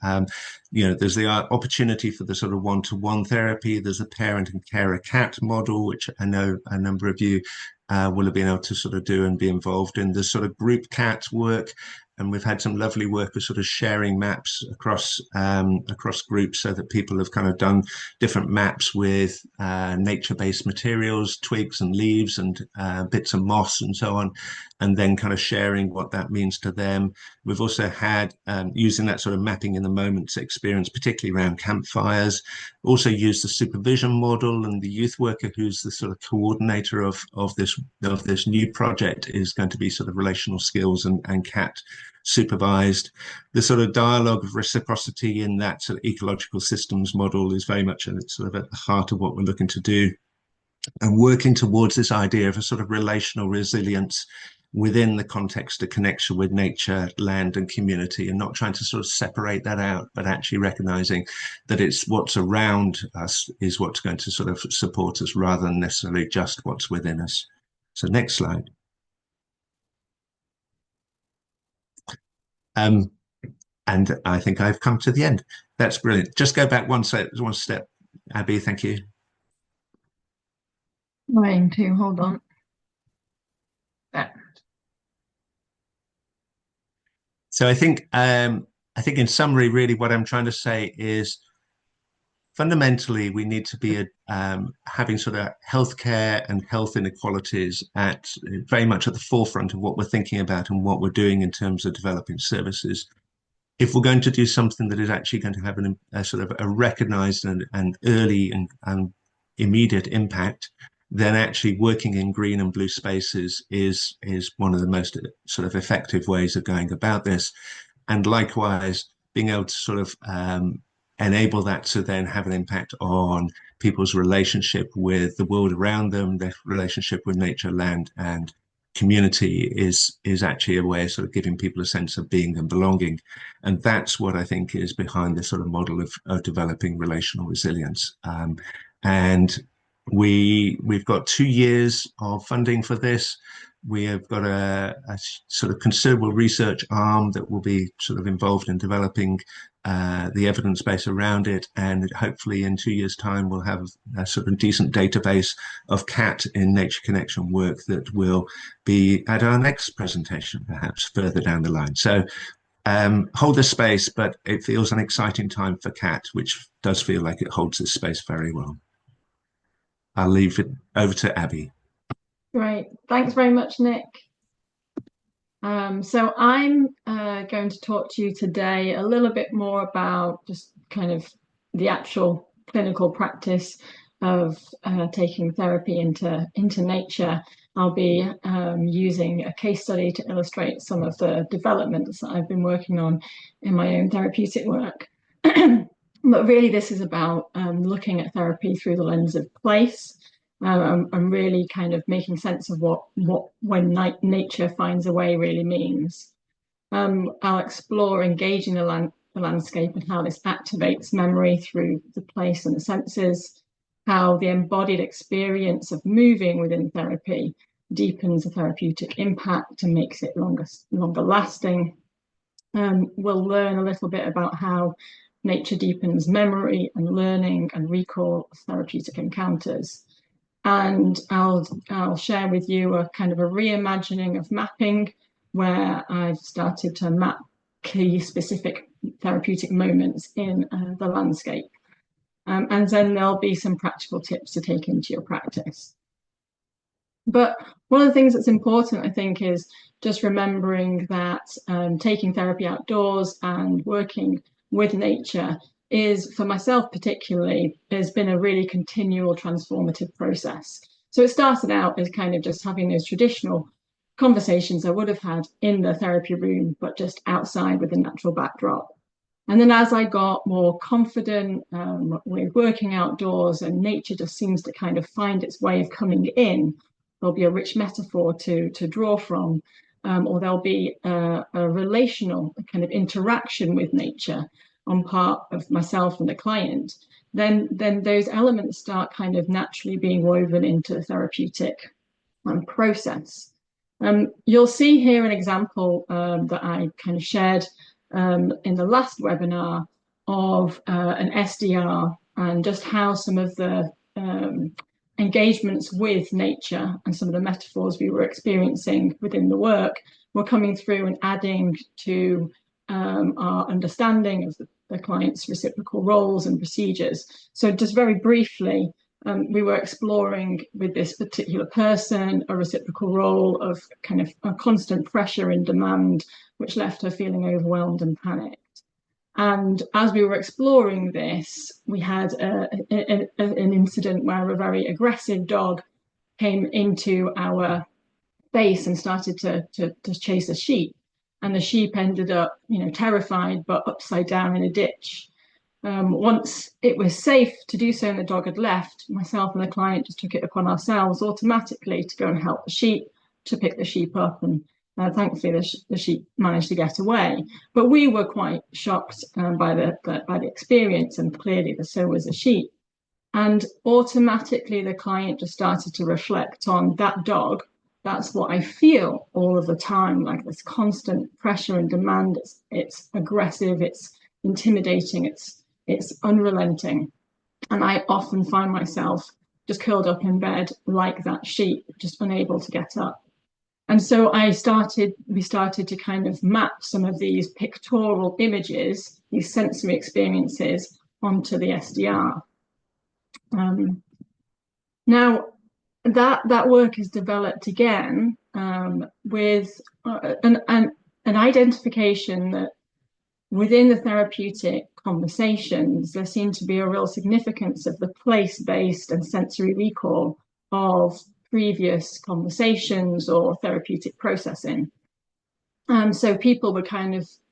There's the opportunity for the sort of one-to-one therapy. There's a parent and carer cat model, which I know a number of you will have been able to sort of do and be involved in. There's sort of group cat work, and we've had some lovely work of sort of sharing maps across groups, so that people have kind of done different maps with nature-based materials, twigs and leaves and bits of moss and so on, and then kind of sharing what that means to them. We've also had, using that sort of mapping in the moments experience, particularly around campfires, also used the supervision model, and the youth worker who's the sort of coordinator of this new project is going to be sort of relational skills and cat supervised. The sort of dialogue of reciprocity in that sort of ecological systems model is very much sort of at the heart of what we're looking to do, and working towards this idea of a sort of relational resilience within the context of connection with nature, land and community, and not trying to sort of separate that out, but actually recognizing that it's what's around us is what's going to sort of support us, rather than necessarily just what's within us. So next slide. And I think I've come to the end. That's brilliant. Just go back one step, Abby. Thank you. Trying to hold on. There. So I think in summary, really what I'm trying to say is fundamentally we need to be having sort of healthcare and health inequalities very much at the forefront of what we're thinking about and what we're doing in terms of developing services. If we're going to do something that is actually going to have a sort of a recognized and early and immediate impact, then actually working in green and blue spaces is one of the most sort of effective ways of going about this. And likewise, being able to sort of enable that to then have an impact on people's relationship with the world around them, their relationship with nature, land, and community is actually a way of sort of giving people a sense of being and belonging. And that's what I think is behind this sort of model of developing relational resilience. And we've got 2 years of funding for this. We have got a sort of considerable research arm that will be sort of involved in developing the evidence base around it, and hopefully in 2 years' time we'll have a sort of decent database of cat in nature connection work that will be at our next presentation, perhaps further down the line. So hold this space, but it feels an exciting time for cat, which does feel like it holds this space very well. I'll leave it over to Abby. Great. Thanks very much, Nick. So I'm going to talk to you today a little bit more about just kind of the actual clinical practice of taking therapy into nature. I'll be using a case study to illustrate some of the developments that I've been working on in my own therapeutic work. But really, this is about looking at therapy through the lens of place and really kind of making sense of what when nature finds a way really means. I'll explore engaging the landscape and how this activates memory through the place and the senses, how the embodied experience of moving within therapy deepens the therapeutic impact and makes it longer lasting. We'll learn a little bit about how nature deepens memory and learning and recall of therapeutic encounters. And I'll share with you a kind of a reimagining of mapping, where I've started to map key specific therapeutic moments in the landscape. And then there'll be some practical tips to take into your practice. But one of the things that's important, I think, is just remembering that taking therapy outdoors and working with nature is, for myself particularly, has been a really continual transformative process. So it started out as kind of just having those traditional conversations I would have had in the therapy room, but just outside with a natural backdrop. And then as I got more confident with working outdoors, and nature just seems to kind of find its way of coming in, there'll be a rich metaphor to draw from, or there'll be a relational kind of interaction with nature on part of myself and the client, then those elements start kind of naturally being woven into the therapeutic process. You'll see here an example that I kind of shared in the last webinar of an SDR, and just how some of the engagements with nature and some of the metaphors we were experiencing within the work were coming through and adding to our understanding of the client's reciprocal roles and procedures. So just very briefly, we were exploring with this particular person a reciprocal role of kind of a constant pressure and demand, which left her feeling overwhelmed and panicked. And as we were exploring this, we had an incident where a very aggressive dog came into our space and started to chase a sheep. And the sheep ended up, terrified, but upside down in a ditch. Once it was safe to do so and the dog had left, myself and the client just took it upon ourselves automatically to go and help the sheep, to pick the sheep up, and thankfully the sheep managed to get away. But we were quite shocked by the experience, and clearly so was the sheep. And automatically the client just started to reflect on that dog. That's what I feel all of the time, like this constant pressure and demand. It's aggressive, it's intimidating, it's unrelenting. And I often find myself just curled up in bed like that sheep, just unable to get up. And so we started to kind of map some of these pictorial images, these sensory experiences, onto the SDR. Now, that work is developed again with an identification that within the therapeutic conversations, there seemed to be a real significance of the place-based and sensory recall of previous conversations or therapeutic processing. So people would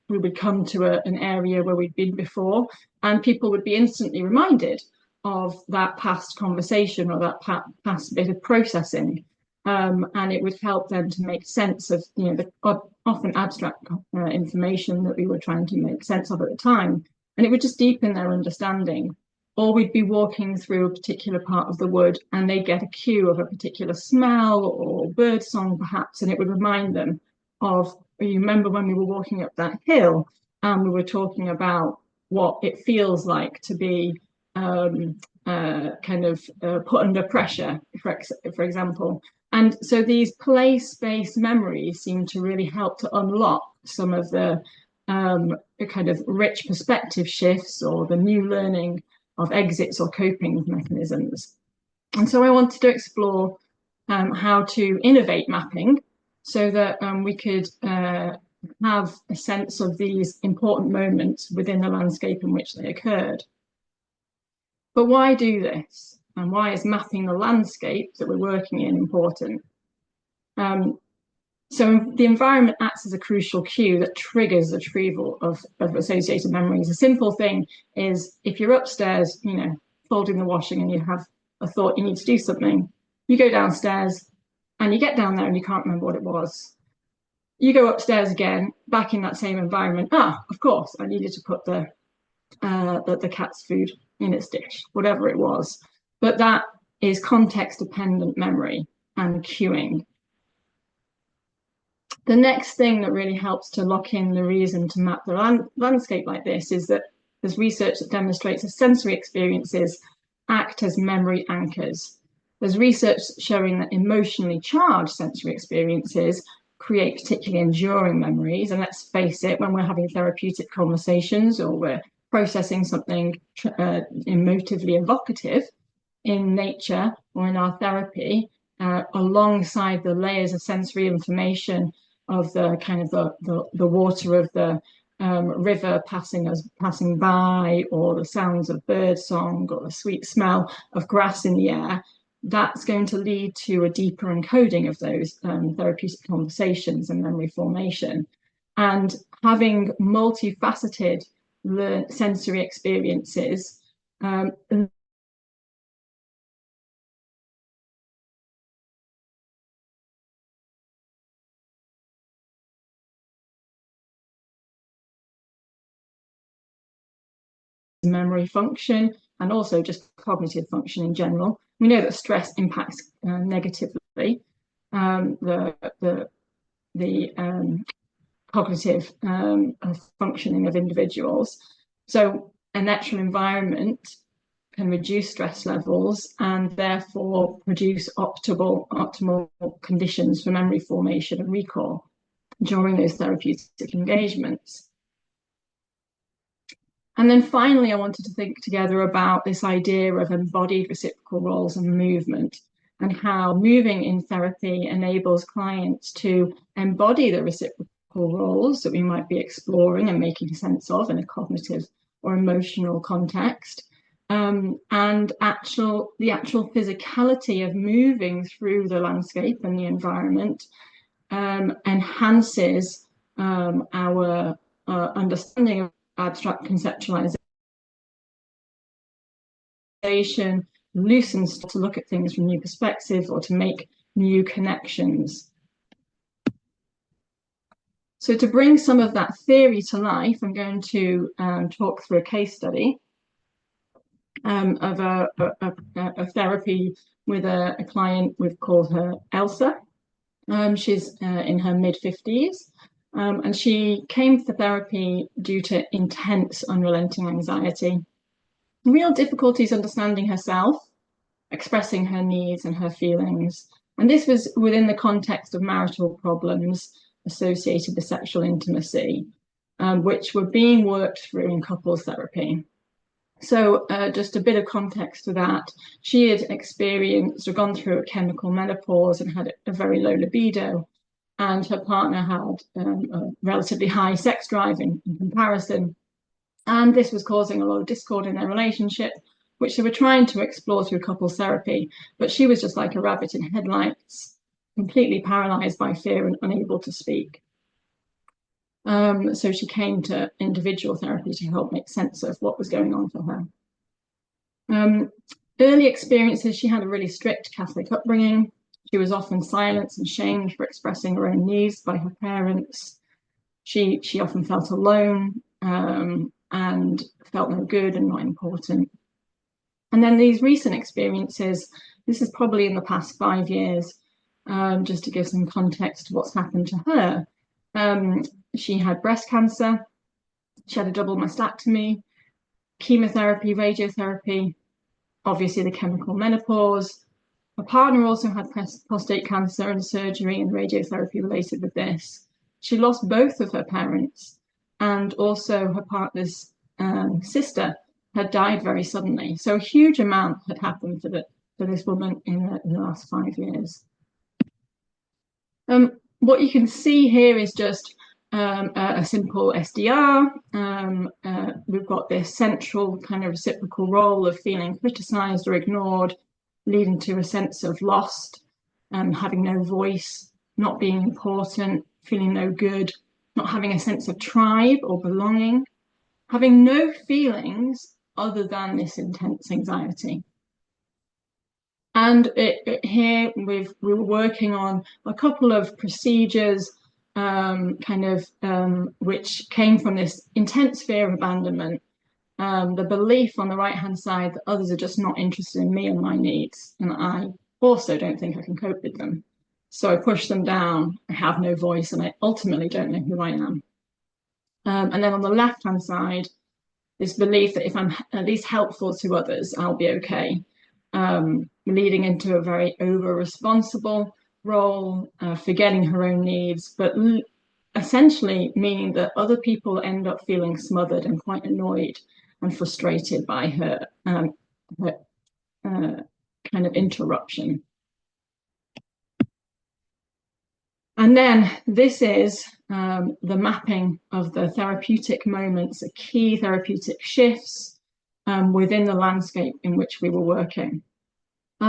we would come to an area where we'd been before, and people would be instantly reminded of that past conversation or that past bit of processing. And it would help them to make sense of the often abstract information that we were trying to make sense of at the time. And it would just deepen their understanding. Or we'd be walking through a particular part of the wood and they'd get a cue of a particular smell or bird song perhaps, and it would remind them of, you remember when we were walking up that hill and we were talking about what it feels like to be put under pressure, for example. And so these place-based memories seem to really help to unlock some of the kind of rich perspective shifts or the new learning of exits or coping mechanisms. And so I wanted to explore how to innovate mapping so that we could have a sense of these important moments within the landscape in which they occurred. But why do this? And why is mapping the landscape that we're working in important? So the environment acts as a crucial cue that triggers the retrieval of associated memories. A simple thing is if you're upstairs, folding the washing and you have a thought you need to do something, You go downstairs and you get down there and you can't remember what it was. You go upstairs again, back in that same environment. Ah, of course, I needed to put the cat's food in its dish, whatever it was. But that is context-dependent memory and cueing. The next thing that really helps to lock in the reason to map the landscape like this is that there's research that demonstrates that sensory experiences act as memory anchors. There's research showing that emotionally charged sensory experiences create particularly enduring memories. And let's face it, when we're having therapeutic conversations or we're processing something emotively evocative in nature or in our therapy, alongside the layers of sensory information of the kind of the water of the river passing by, or the sounds of bird song, or the sweet smell of grass in the air, that's going to lead to a deeper encoding of those therapeutic conversations and memory formation. And having multifaceted sensory experiences memory function and also just cognitive function in general. We know that stress impacts negatively the cognitive functioning of individuals. So a natural environment can reduce stress levels and therefore produce optimal conditions for memory formation and recall during those therapeutic engagements. And then finally, I wanted to think together about this idea of embodied reciprocal roles and movement, and how moving in therapy enables clients to embody the reciprocal roles that we might be exploring and making sense of in a cognitive or emotional context. And the actual physicality of moving through the landscape and the environment enhances our understanding of abstract conceptualization, loosens to look at things from new perspectives or to make new connections. So to bring some of that theory to life, I'm going to talk through a case study of a therapy with a client. We've called her Elsa. She's in her mid-50s. And she came for therapy due to intense, unrelenting anxiety, real difficulties understanding herself, expressing her needs and her feelings. And this was within the context of marital problems associated with sexual intimacy, which were being worked through in couples therapy. So just a bit of context to that. She had experienced or gone through a chemical menopause and had a very low libido. And her partner had a relatively high sex drive in comparison. And this was causing a lot of discord in their relationship, which they were trying to explore through couples therapy. But she was just like a rabbit in headlights, completely paralyzed by fear and unable to speak. So she came to individual therapy to help make sense of what was going on for her. Early experiences, she had a really strict Catholic upbringing. She was often silenced and shamed for expressing her own needs by her parents. She often felt alone and felt no good and not important. And then these recent experiences, this is probably in the past 5 years, just to give some context to what's happened to her. She had breast cancer, she had a double mastectomy, chemotherapy, radiotherapy, obviously the chemical menopause. Her partner also had prostate cancer and surgery and radiotherapy related with this. She lost both of her parents, and also her partner's sister had died very suddenly. So a huge amount had happened for this woman in the last 5 years. What you can see here is just a simple SDR. We've got this central kind of reciprocal role of feeling criticized or ignored, leading to a sense of lost, having no voice, not being important, feeling no good, not having a sense of tribe or belonging, having no feelings other than this intense anxiety. And here we were working on a couple of procedures which came from this intense fear of abandonment, the belief on the right-hand side that others are just not interested in me and my needs, and I also don't think I can cope with them. So I push them down, I have no voice, and I ultimately don't know who I am. And then on the left-hand side, this belief that if I'm at least helpful to others, I'll be okay, leading into a very over-responsible role, forgetting her own needs, but essentially meaning that other people end up feeling smothered and quite annoyed and frustrated by her, kind of interruption. And then this is the mapping of the therapeutic moments, the key therapeutic shifts within the landscape in which we were working.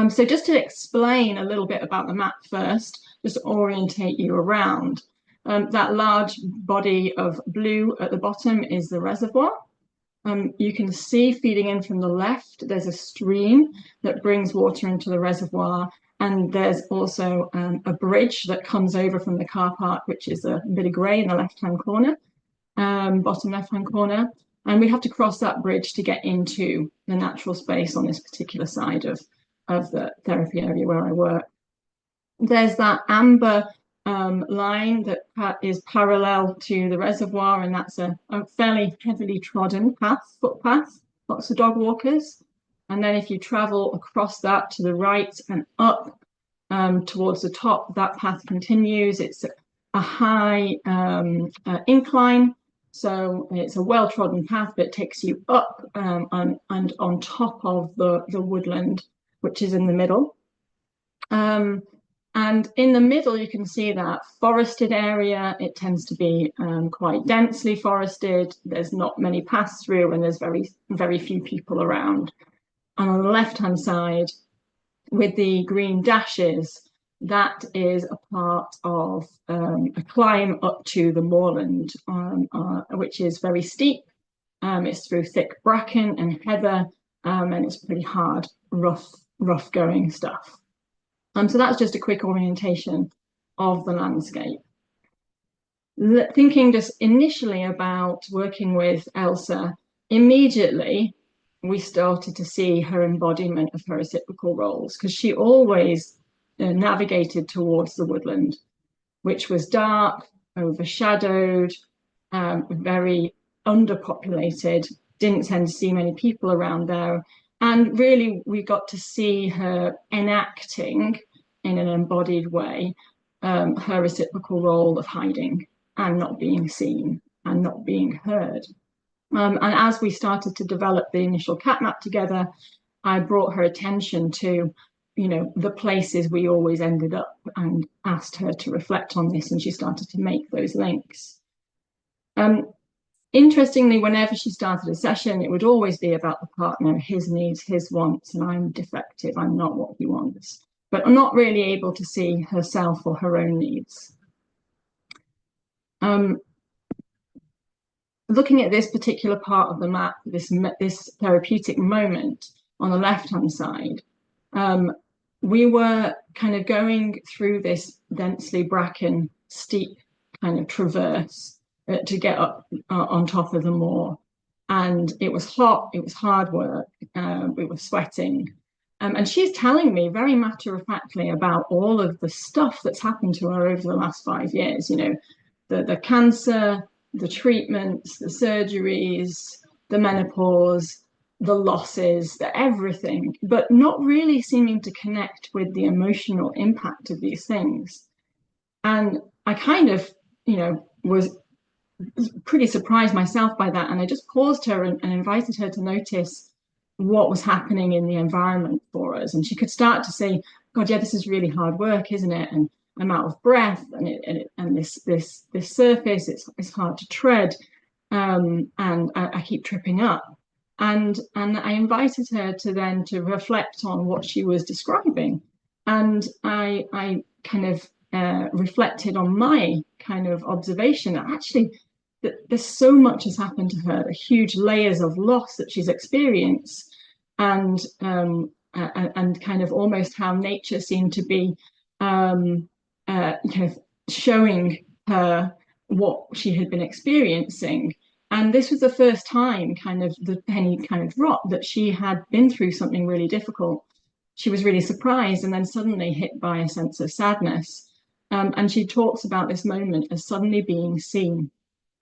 So just to explain a little bit about the map first, just to orientate you around, that large body of blue at the bottom is the reservoir. You can see feeding in from the left, there's a stream that brings water into the reservoir, and there's also a bridge that comes over from the car park, which is a bit of grey in the left-hand corner, bottom left-hand corner. And we have to cross that bridge to get into the natural space on this particular side of the therapy area where I work. There's that amber line that is parallel to the reservoir, and that's a fairly heavily trodden footpath, lots of dog walkers. And then if you travel across that to the right and up towards the top, that path continues. It's a high incline, so it's a well-trodden path that takes you up and on top of the woodland, which is in the middle. And in the middle, you can see that forested area. It tends to be quite densely forested. There's not many pass through, and there's very, very few people around. And on the left-hand side, with the green dashes, that is a part of a climb up to the moorland, which is very steep. It's through thick bracken and heather, and it's pretty hard, rough going stuff. So that's just a quick orientation of the landscape. Thinking just initially about working with Elsa, immediately we started to see her embodiment of her reciprocal roles, because she always navigated towards the woodland, which was dark, overshadowed, very underpopulated, didn't tend to see many people around there. And really, we got to see her enacting in an embodied way her reciprocal role of hiding and not being seen and not being heard. And as we started to develop the initial cat map together, I brought her attention to, the places we always ended up and asked her to reflect on this, and she started to make those links. Interestingly, whenever she started a session, it would always be about the partner, his needs, his wants, and I'm defective, I'm not what he wants, but I'm not really able to see herself or her own needs. Looking at this particular part of the map, this therapeutic moment on the left-hand side, we were kind of going through this densely bracken, steep kind of traverse to get up on top of the moor. And it was hot, it was hard work, we were sweating. And she's telling me very matter-of-factly about all of the stuff that's happened to her over the last 5 years, the cancer, the treatments, the surgeries, the menopause, the losses, the everything, but not really seeming to connect with the emotional impact of these things. And I kind of, was pretty surprised myself by that. And I just paused her and invited her to notice what was happening in the environment for us. And she could start to say, God, yeah, this is really hard work, isn't it? And I'm out of breath, and this surface, it's hard to tread, and I keep tripping up. And I invited her to reflect on what she was describing. And I kind of reflected on my kind of observation that actually there's so much has happened to her, the huge layers of loss that she's experienced. And and kind of almost how nature seemed to be kind of showing her what she had been experiencing. And this was the first time kind of the penny kind of dropped that she had been through something really difficult. She was really surprised and then suddenly hit by a sense of sadness. And she talks about this moment as suddenly being seen,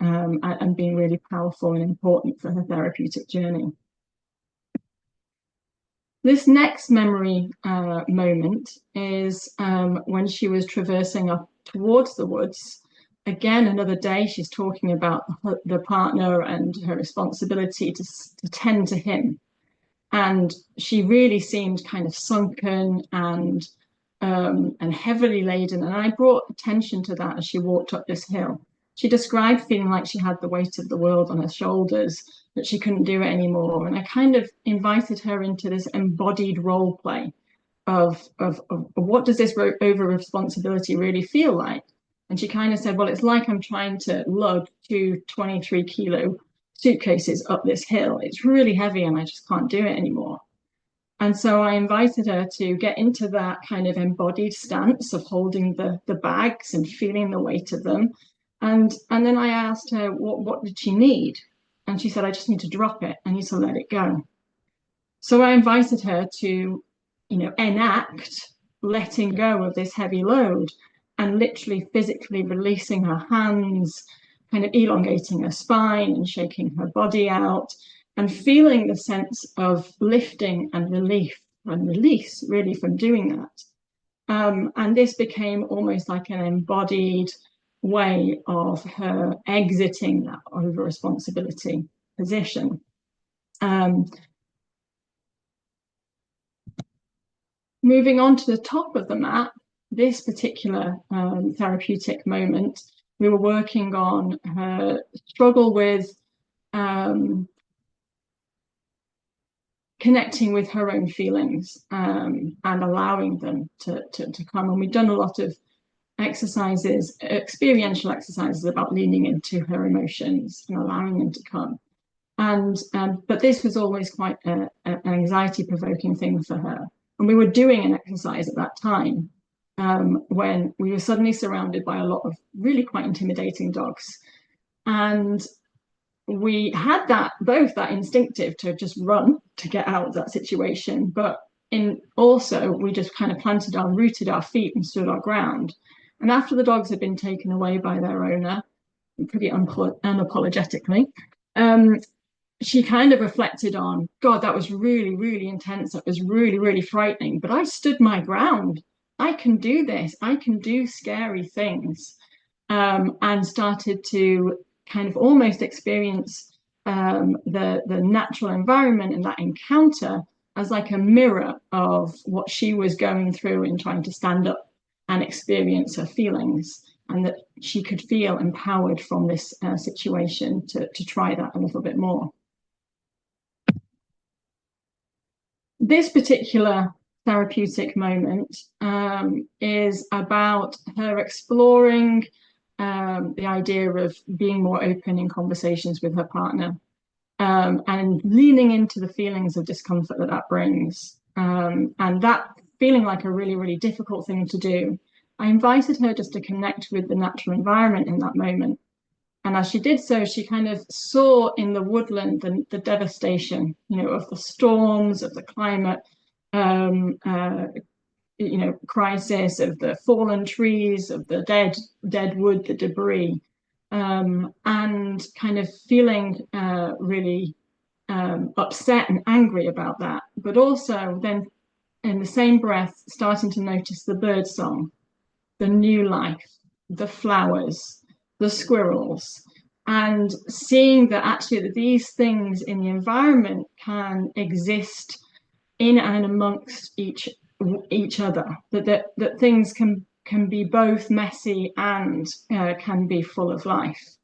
and being really powerful and important for her therapeutic journey. This next memory moment is when she was traversing up towards the woods. Again, another day, she's talking about the partner and her responsibility to tend to him. And she really seemed kind of sunken and heavily laden. And I brought attention to that as she walked up this hill. She described feeling like she had the weight of the world on her shoulders, that she couldn't do it anymore. And I kind of invited her into this embodied role play of what does this over responsibility really feel like? And she kind of said, well, it's like I'm trying to lug 23-kilo suitcases up this hill. It's really heavy and I just can't do it anymore. And so I invited her to get into that kind of embodied stance of holding the bags and feeling the weight of them. And then I asked her, what did she need? And she said, I just need to drop it. I need to let it go. So I invited her to, enact letting go of this heavy load and literally physically releasing her hands, kind of elongating her spine and shaking her body out and feeling the sense of lifting and relief and release really from doing that. And this became almost like an embodied way of her exiting that over responsibility position. Moving on to the top of the map, this particular therapeutic moment, we were working on her struggle with connecting with her own feelings and allowing them to come. And we've done a lot of exercises, experiential exercises about leaning into her emotions and allowing them to come. And but this was always quite an anxiety-provoking thing for her. And we were doing an exercise at that time when we were suddenly surrounded by a lot of really quite intimidating dogs. And we had both that instinctive to just run to get out of that situation, but also we just kind of rooted our feet and stood our ground. And after the dogs had been taken away by their owner, pretty unapologetically, she kind of reflected on, God, that was really, really intense. That was really, really frightening. But I stood my ground. I can do this. I can do scary things. And started to kind of almost experience the natural environment and that encounter as like a mirror of what she was going through in trying to stand up and experience her feelings, and that she could feel empowered from this situation to try that a little bit more. This particular therapeutic moment is about her exploring the idea of being more open in conversations with her partner and leaning into the feelings of discomfort that brings. And that feeling like a really, really difficult thing to do, I invited her just to connect with the natural environment in that moment. And as she did so, she kind of saw in the woodland the devastation, of the storms, of the climate, crisis, of the fallen trees, of the dead wood, the debris, and kind of feeling really upset and angry about that, but also then in the same breath starting to notice the bird song, the new life, the flowers, the squirrels, and seeing that actually these things in the environment can exist in and amongst each other, that things can be both messy and can be full of life.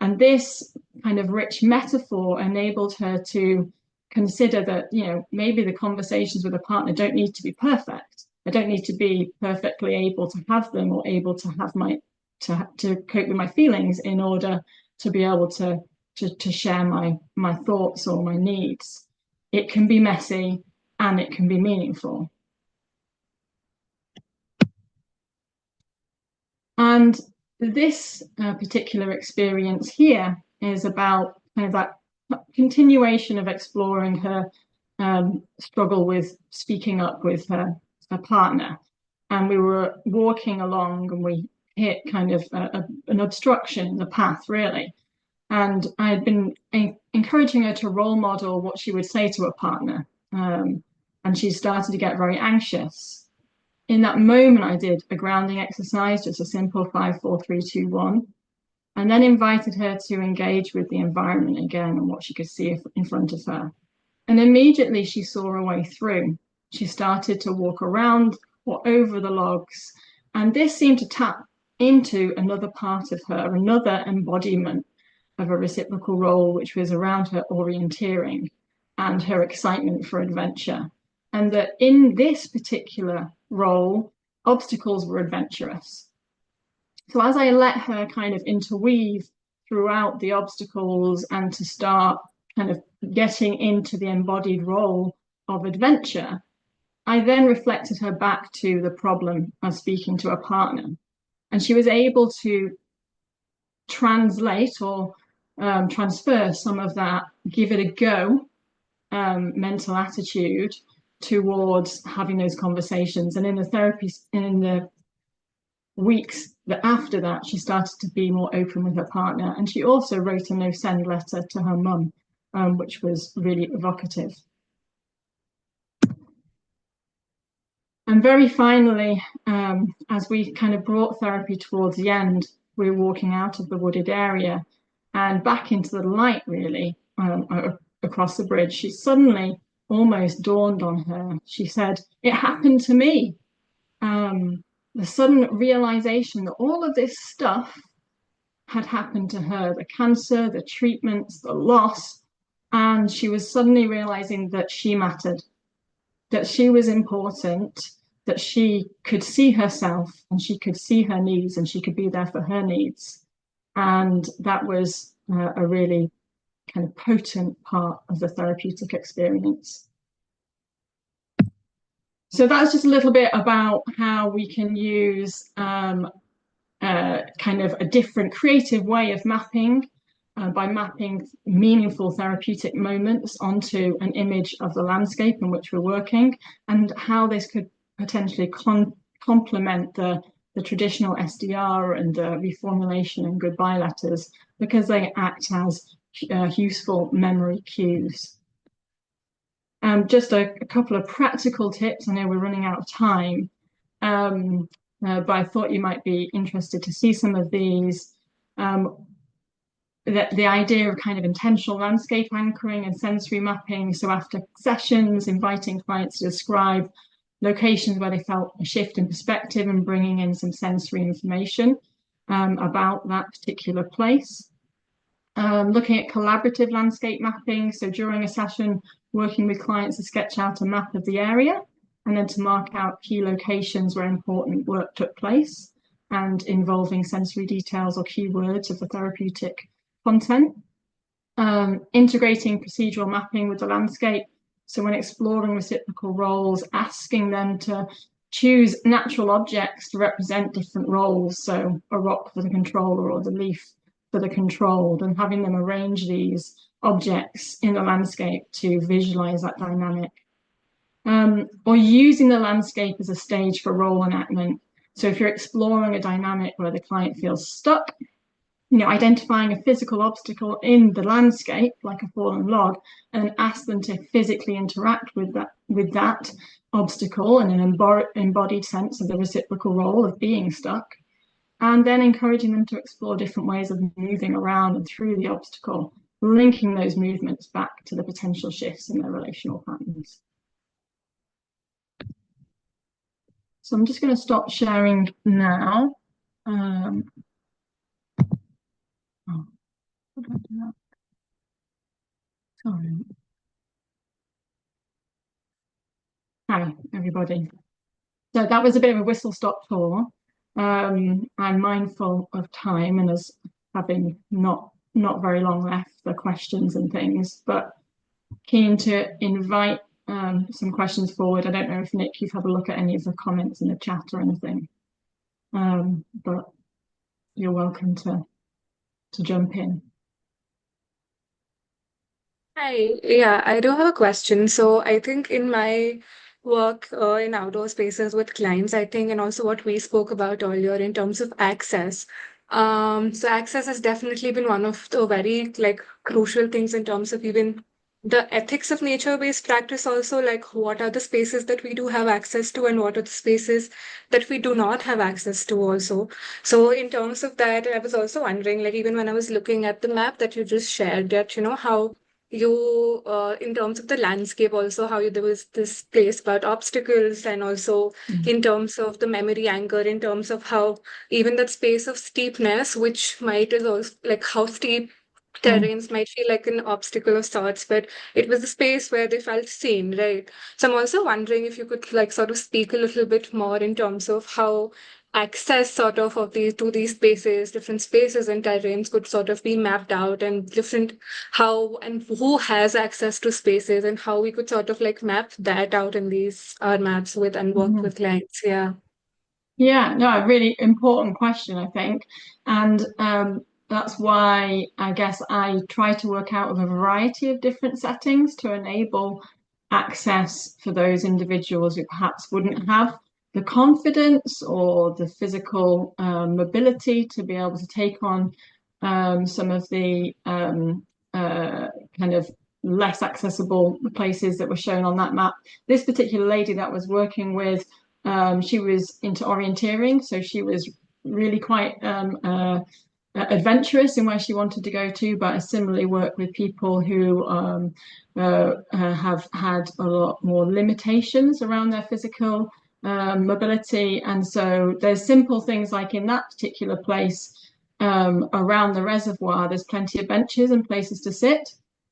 And this kind of rich metaphor enabled her to consider that, maybe the conversations with a partner don't need to be perfect. I don't need to be perfectly able to have them or able to have to cope with my feelings in order to be able to share my thoughts or my needs. It can be messy. and it can be meaningful. And this particular experience here is about kind of that continuation of exploring her struggle with speaking up with her partner. And we were walking along and we hit kind of an obstruction in the path, really. And I had been encouraging her to role model what she would say to her partner. And she started to get very anxious. In that moment, I did a grounding exercise, just a simple 5, 4, 3, 2, 1, and then invited her to engage with the environment again and what she could see in front of her. And immediately she saw her way through. She started to walk around or over the logs, and this seemed to tap into another part of her, another embodiment of a reciprocal role, which was around her orienteering and her excitement for adventure. And that in this particular role, obstacles were adventurous. So as I let her kind of interweave throughout the obstacles and to start kind of getting into the embodied role of adventure, I then reflected her back to the problem of speaking to a partner. And she was able to translate or transfer some of that give it a go mental attitude towards having those conversations. And in the therapy, in the weeks after that, she started to be more open with her partner. And she also wrote a no-send letter to her mum, which was really evocative. And very finally, as we kind of brought therapy towards the end, we were walking out of the wooded area and back into the light, really, across the bridge. She suddenly almost dawned on her. She said, "It happened to me." The sudden realization that all of this stuff had happened to her, the cancer, the treatments, the loss, and she was suddenly realizing that she mattered, that she was important, that she could see herself and she could see her needs and she could be there for her needs. And that was a really kind of potent part of the therapeutic experience. So that's just a little bit about how we can use kind of a different creative way of mapping by mapping meaningful therapeutic moments onto an image of the landscape in which we're working, and how this could potentially complement the traditional SDR and reformulation and goodbye letters, because they act as useful memory cues. Just a couple of practical tips. I know we're running out of time, but I thought you might be interested to see some of these. The idea of kind of intentional landscape anchoring and sensory mapping. So after sessions, inviting clients to describe locations where they felt a shift in perspective and bringing in some sensory information about that particular place. Looking at collaborative landscape mapping. So during a session, working with clients to sketch out a map of the area and then to mark out key locations where important work took place and involving sensory details or keywords of the therapeutic content. Integrating procedural mapping with the landscape. So when exploring reciprocal roles, asking them to choose natural objects to represent different roles. So a rock for the controller or the leaf for the controlled, and having them arrange these objects in the landscape to visualize that dynamic. Or using the landscape as a stage for role enactment. So if you're exploring a dynamic where the client feels stuck, identifying a physical obstacle in the landscape, like a fallen log, and ask them to physically interact with that obstacle in an embodied sense of the reciprocal role of being stuck, and then encouraging them to explore different ways of moving around and through the obstacle, linking those movements back to the potential shifts in their relational patterns. So I'm just going to stop sharing now. Oh, what did I do that? Sorry. Hi, everybody. So that was a bit of a whistle-stop tour. I'm mindful of time and as having not very long left for questions and things, but keen to invite some questions forward. I don't know if Nick, you've had a look at any of the comments in the chat or anything, but you're welcome to jump in. Hi, yeah, I do have a question. So I think in my work in outdoor spaces with clients, I think, and also what we spoke about earlier in terms of access. So access has definitely been one of the very like crucial things in terms of even the ethics of nature-based practice also, like what are the spaces that we do have access to and what are the spaces that we do not have access to also. So in terms of that, I was also wondering, like even when I was looking at the map that you just shared, that how you in terms of the landscape also there was this place about obstacles and also in terms of the memory anchor in terms of how even that space of steepness which might is also like how steep terrains might feel like an obstacle of sorts, but it was a space where they felt seen, right? So I'm also wondering if you could like sort of speak a little bit more in terms of how access sort of these to these spaces, different spaces and terrains could sort of be mapped out and different how and who has access to spaces and how we could sort of like map that out in these our maps with and work with clients. Yeah. Yeah, no, a really important question, I think. And that's why I guess I try to work out of a variety of different settings to enable access for those individuals who perhaps wouldn't have the confidence or the physical mobility to be able to take on some of the kind of less accessible places that were shown on that map. This particular lady that was working with, she was into orienteering, so she was really quite adventurous in where she wanted to go to, but I similarly work with people who have had a lot more limitations around their physical mobility. And so there's simple things like in that particular place around the reservoir, there's plenty of benches and places to sit,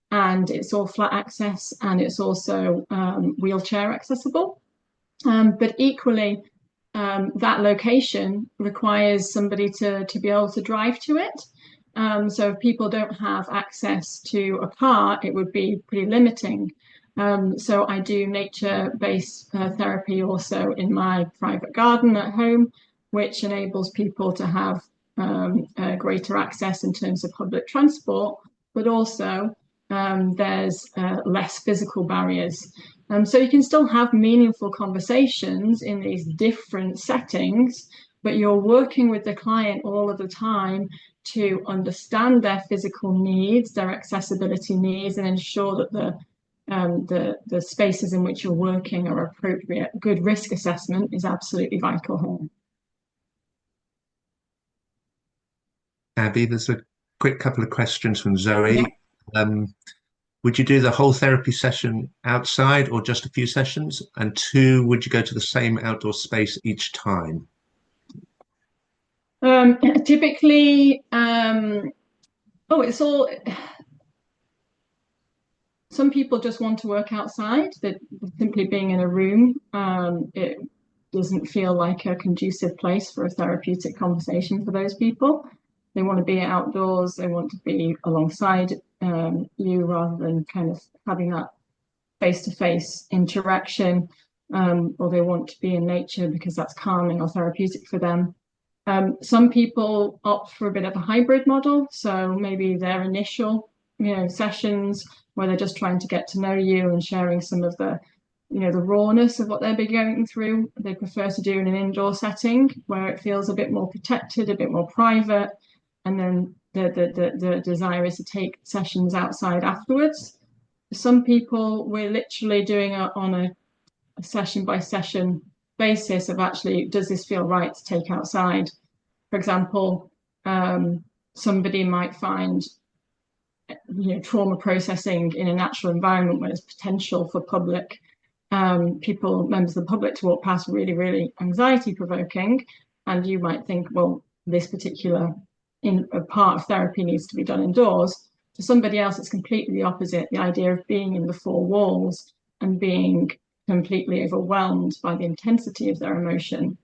and it's all flat access and it's also wheelchair accessible. But equally, that location requires somebody to be able to drive to it. So if people don't have access to a car, it would be pretty limiting. So I do nature-based therapy also in my private garden at home, which enables people to have greater access in terms of public transport, but also there's less physical barriers. So you can still have meaningful conversations in these different settings, but you're working with the client all of the time to understand their physical needs, their accessibility needs, and ensure that the spaces in which you're working are appropriate. Good risk assessment is absolutely vital here. Abby, there's a quick couple of questions from Zoe. Yeah. Would you do the whole therapy session outside or just a few sessions? And two, would you go to the same outdoor space each time? Typically, it's all. Some people just want to work outside, that simply being in a room, it doesn't feel like a conducive place for a therapeutic conversation for those people. They want to be outdoors, they want to be alongside you rather than kind of having that face-to-face interaction, or they want to be in nature because that's calming or therapeutic for them. Some people opt for a bit of a hybrid model, so maybe their initial sessions where they're just trying to get to know you and sharing some of the the rawness of what they've been going through. They prefer to do in an indoor setting where it feels a bit more protected, a bit more private, and then the desire is to take sessions outside afterwards. Some people, we're literally doing on a session by session basis of actually, does this feel right to take outside? For example, somebody might find trauma processing in a natural environment where there's potential for public members of the public to walk past really, really anxiety provoking. And you might think, well, this particular part of therapy needs to be done indoors. For somebody else, it's completely the opposite. The idea of being in the four walls and being completely overwhelmed by the intensity of their emotion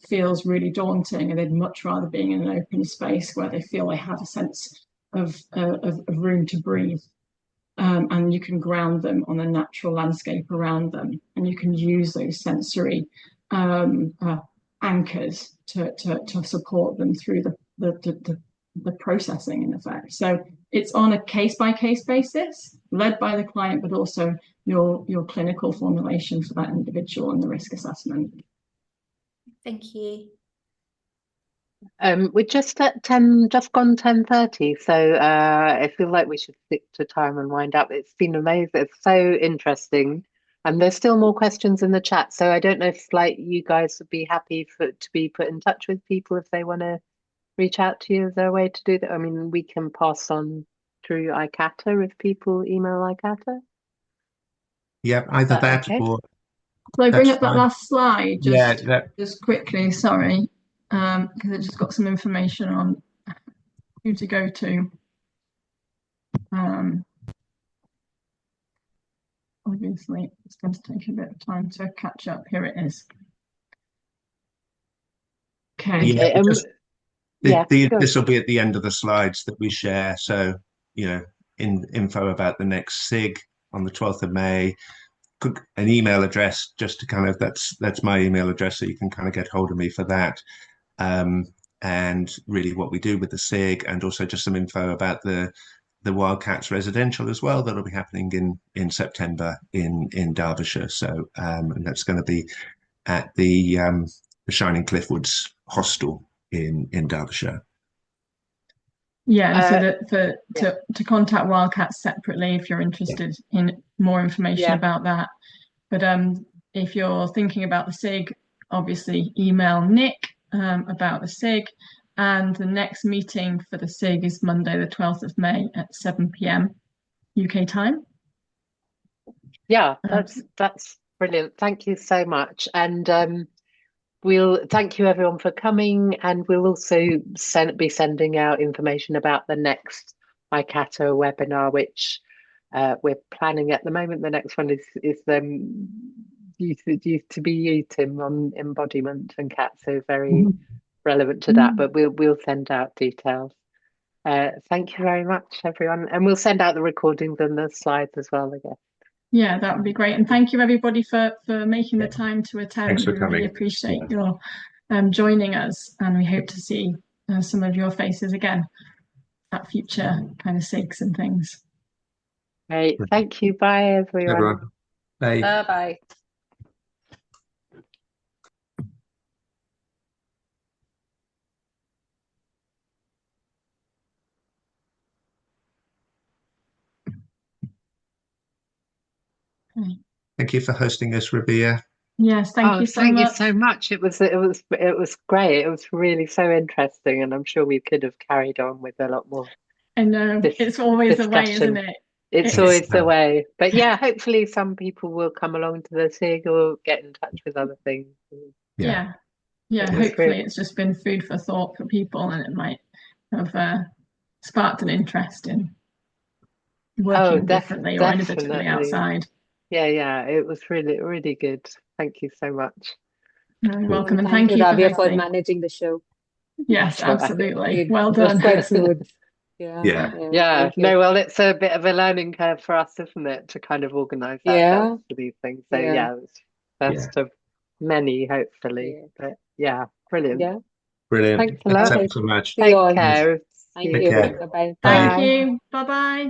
feels really daunting, and they'd much rather being in an open space where they feel they have a sense of room to breathe. and you can ground them on a natural landscape around them, and you can use those sensory anchors to support them through the processing, in effect. So it's on a case-by-case basis, led by the client, but also your clinical formulation for that individual and the risk assessment. Thank you. We're just at 10, just gone 10:30, so I feel like we should stick to time and wind up. It's been amazing. It's so interesting. And there's still more questions in the chat, so I don't know if like you guys would be happy to be put in touch with people if they want to reach out to you. Is there a way to do that? I mean, we can pass on through iCata if people email iCata. Yeah, either that okay? or So I bring that's up that fine. last slide just, Yeah, just quickly, sorry, because it just got some information on who to go to. Obviously, it's going to take a bit of time to catch up. Here it is. Okay. yeah, Yeah, this will be at the end of the slides that we share. So, you know, info about the next SIG on the 12th of May, an email address just to kind of, that's my email address, so you can kind of get hold of me for that. And really what we do with the SIG, and also just some info about the WildCATs residential as well, that'll be happening in September in Derbyshire. So and that's going to be at the Shining Cliffwoods Hostel in Derbyshire. Yeah, and so to contact WildCAT separately if you're interested in more information about that. But if you're thinking about the SIG, obviously email Nick about the SIG, and the next meeting for the SIG is Monday the 12th of May at 7 p.m. UK time. Yeah, that's brilliant. Thank you so much. And we'll thank you everyone for coming, and we'll also be sending out information about the next iCata webinar, which we're planning at the moment. The next one is used to be you, Tim, on embodiment and cat, so very relevant to that. But we'll send out details. Thank you very much, everyone, and we'll send out the recordings and the slides as well, I guess. Yeah, that would be great. And thank you everybody for making the time to attend. Thanks for we coming. really appreciate your joining us, and we hope to see some of your faces again at future kind of SIGs and things. Great. Thank you. Bye, everyone. Bye. Bye. Thank you for hosting us, Rabia. Yes, thank you so much. Thank you so much. It was great. It was really so interesting, and I'm sure we could have carried on with a lot more. I know, it's always the way, isn't it? It's always the way. But yeah, hopefully some people will come along to the SIG or get in touch with other things. Yeah. Hopefully it's just been food for thought for people, and it might have sparked an interest in working differently or innovatively outside. Yeah, it was really, really good. Thank you so much. You're welcome, and thank you Rabia for managing the show. Yes, absolutely. Well done. It was quite smooth. Yeah. No, well, it's a bit of a learning curve for us, isn't it, to kind of organise ourselves for these things. So it's first of many, hopefully. But yeah, brilliant. Yeah. Brilliant. Thanks a lot. Thanks so much. Take care. Thank you. Bye-bye. Thank you. Bye-bye.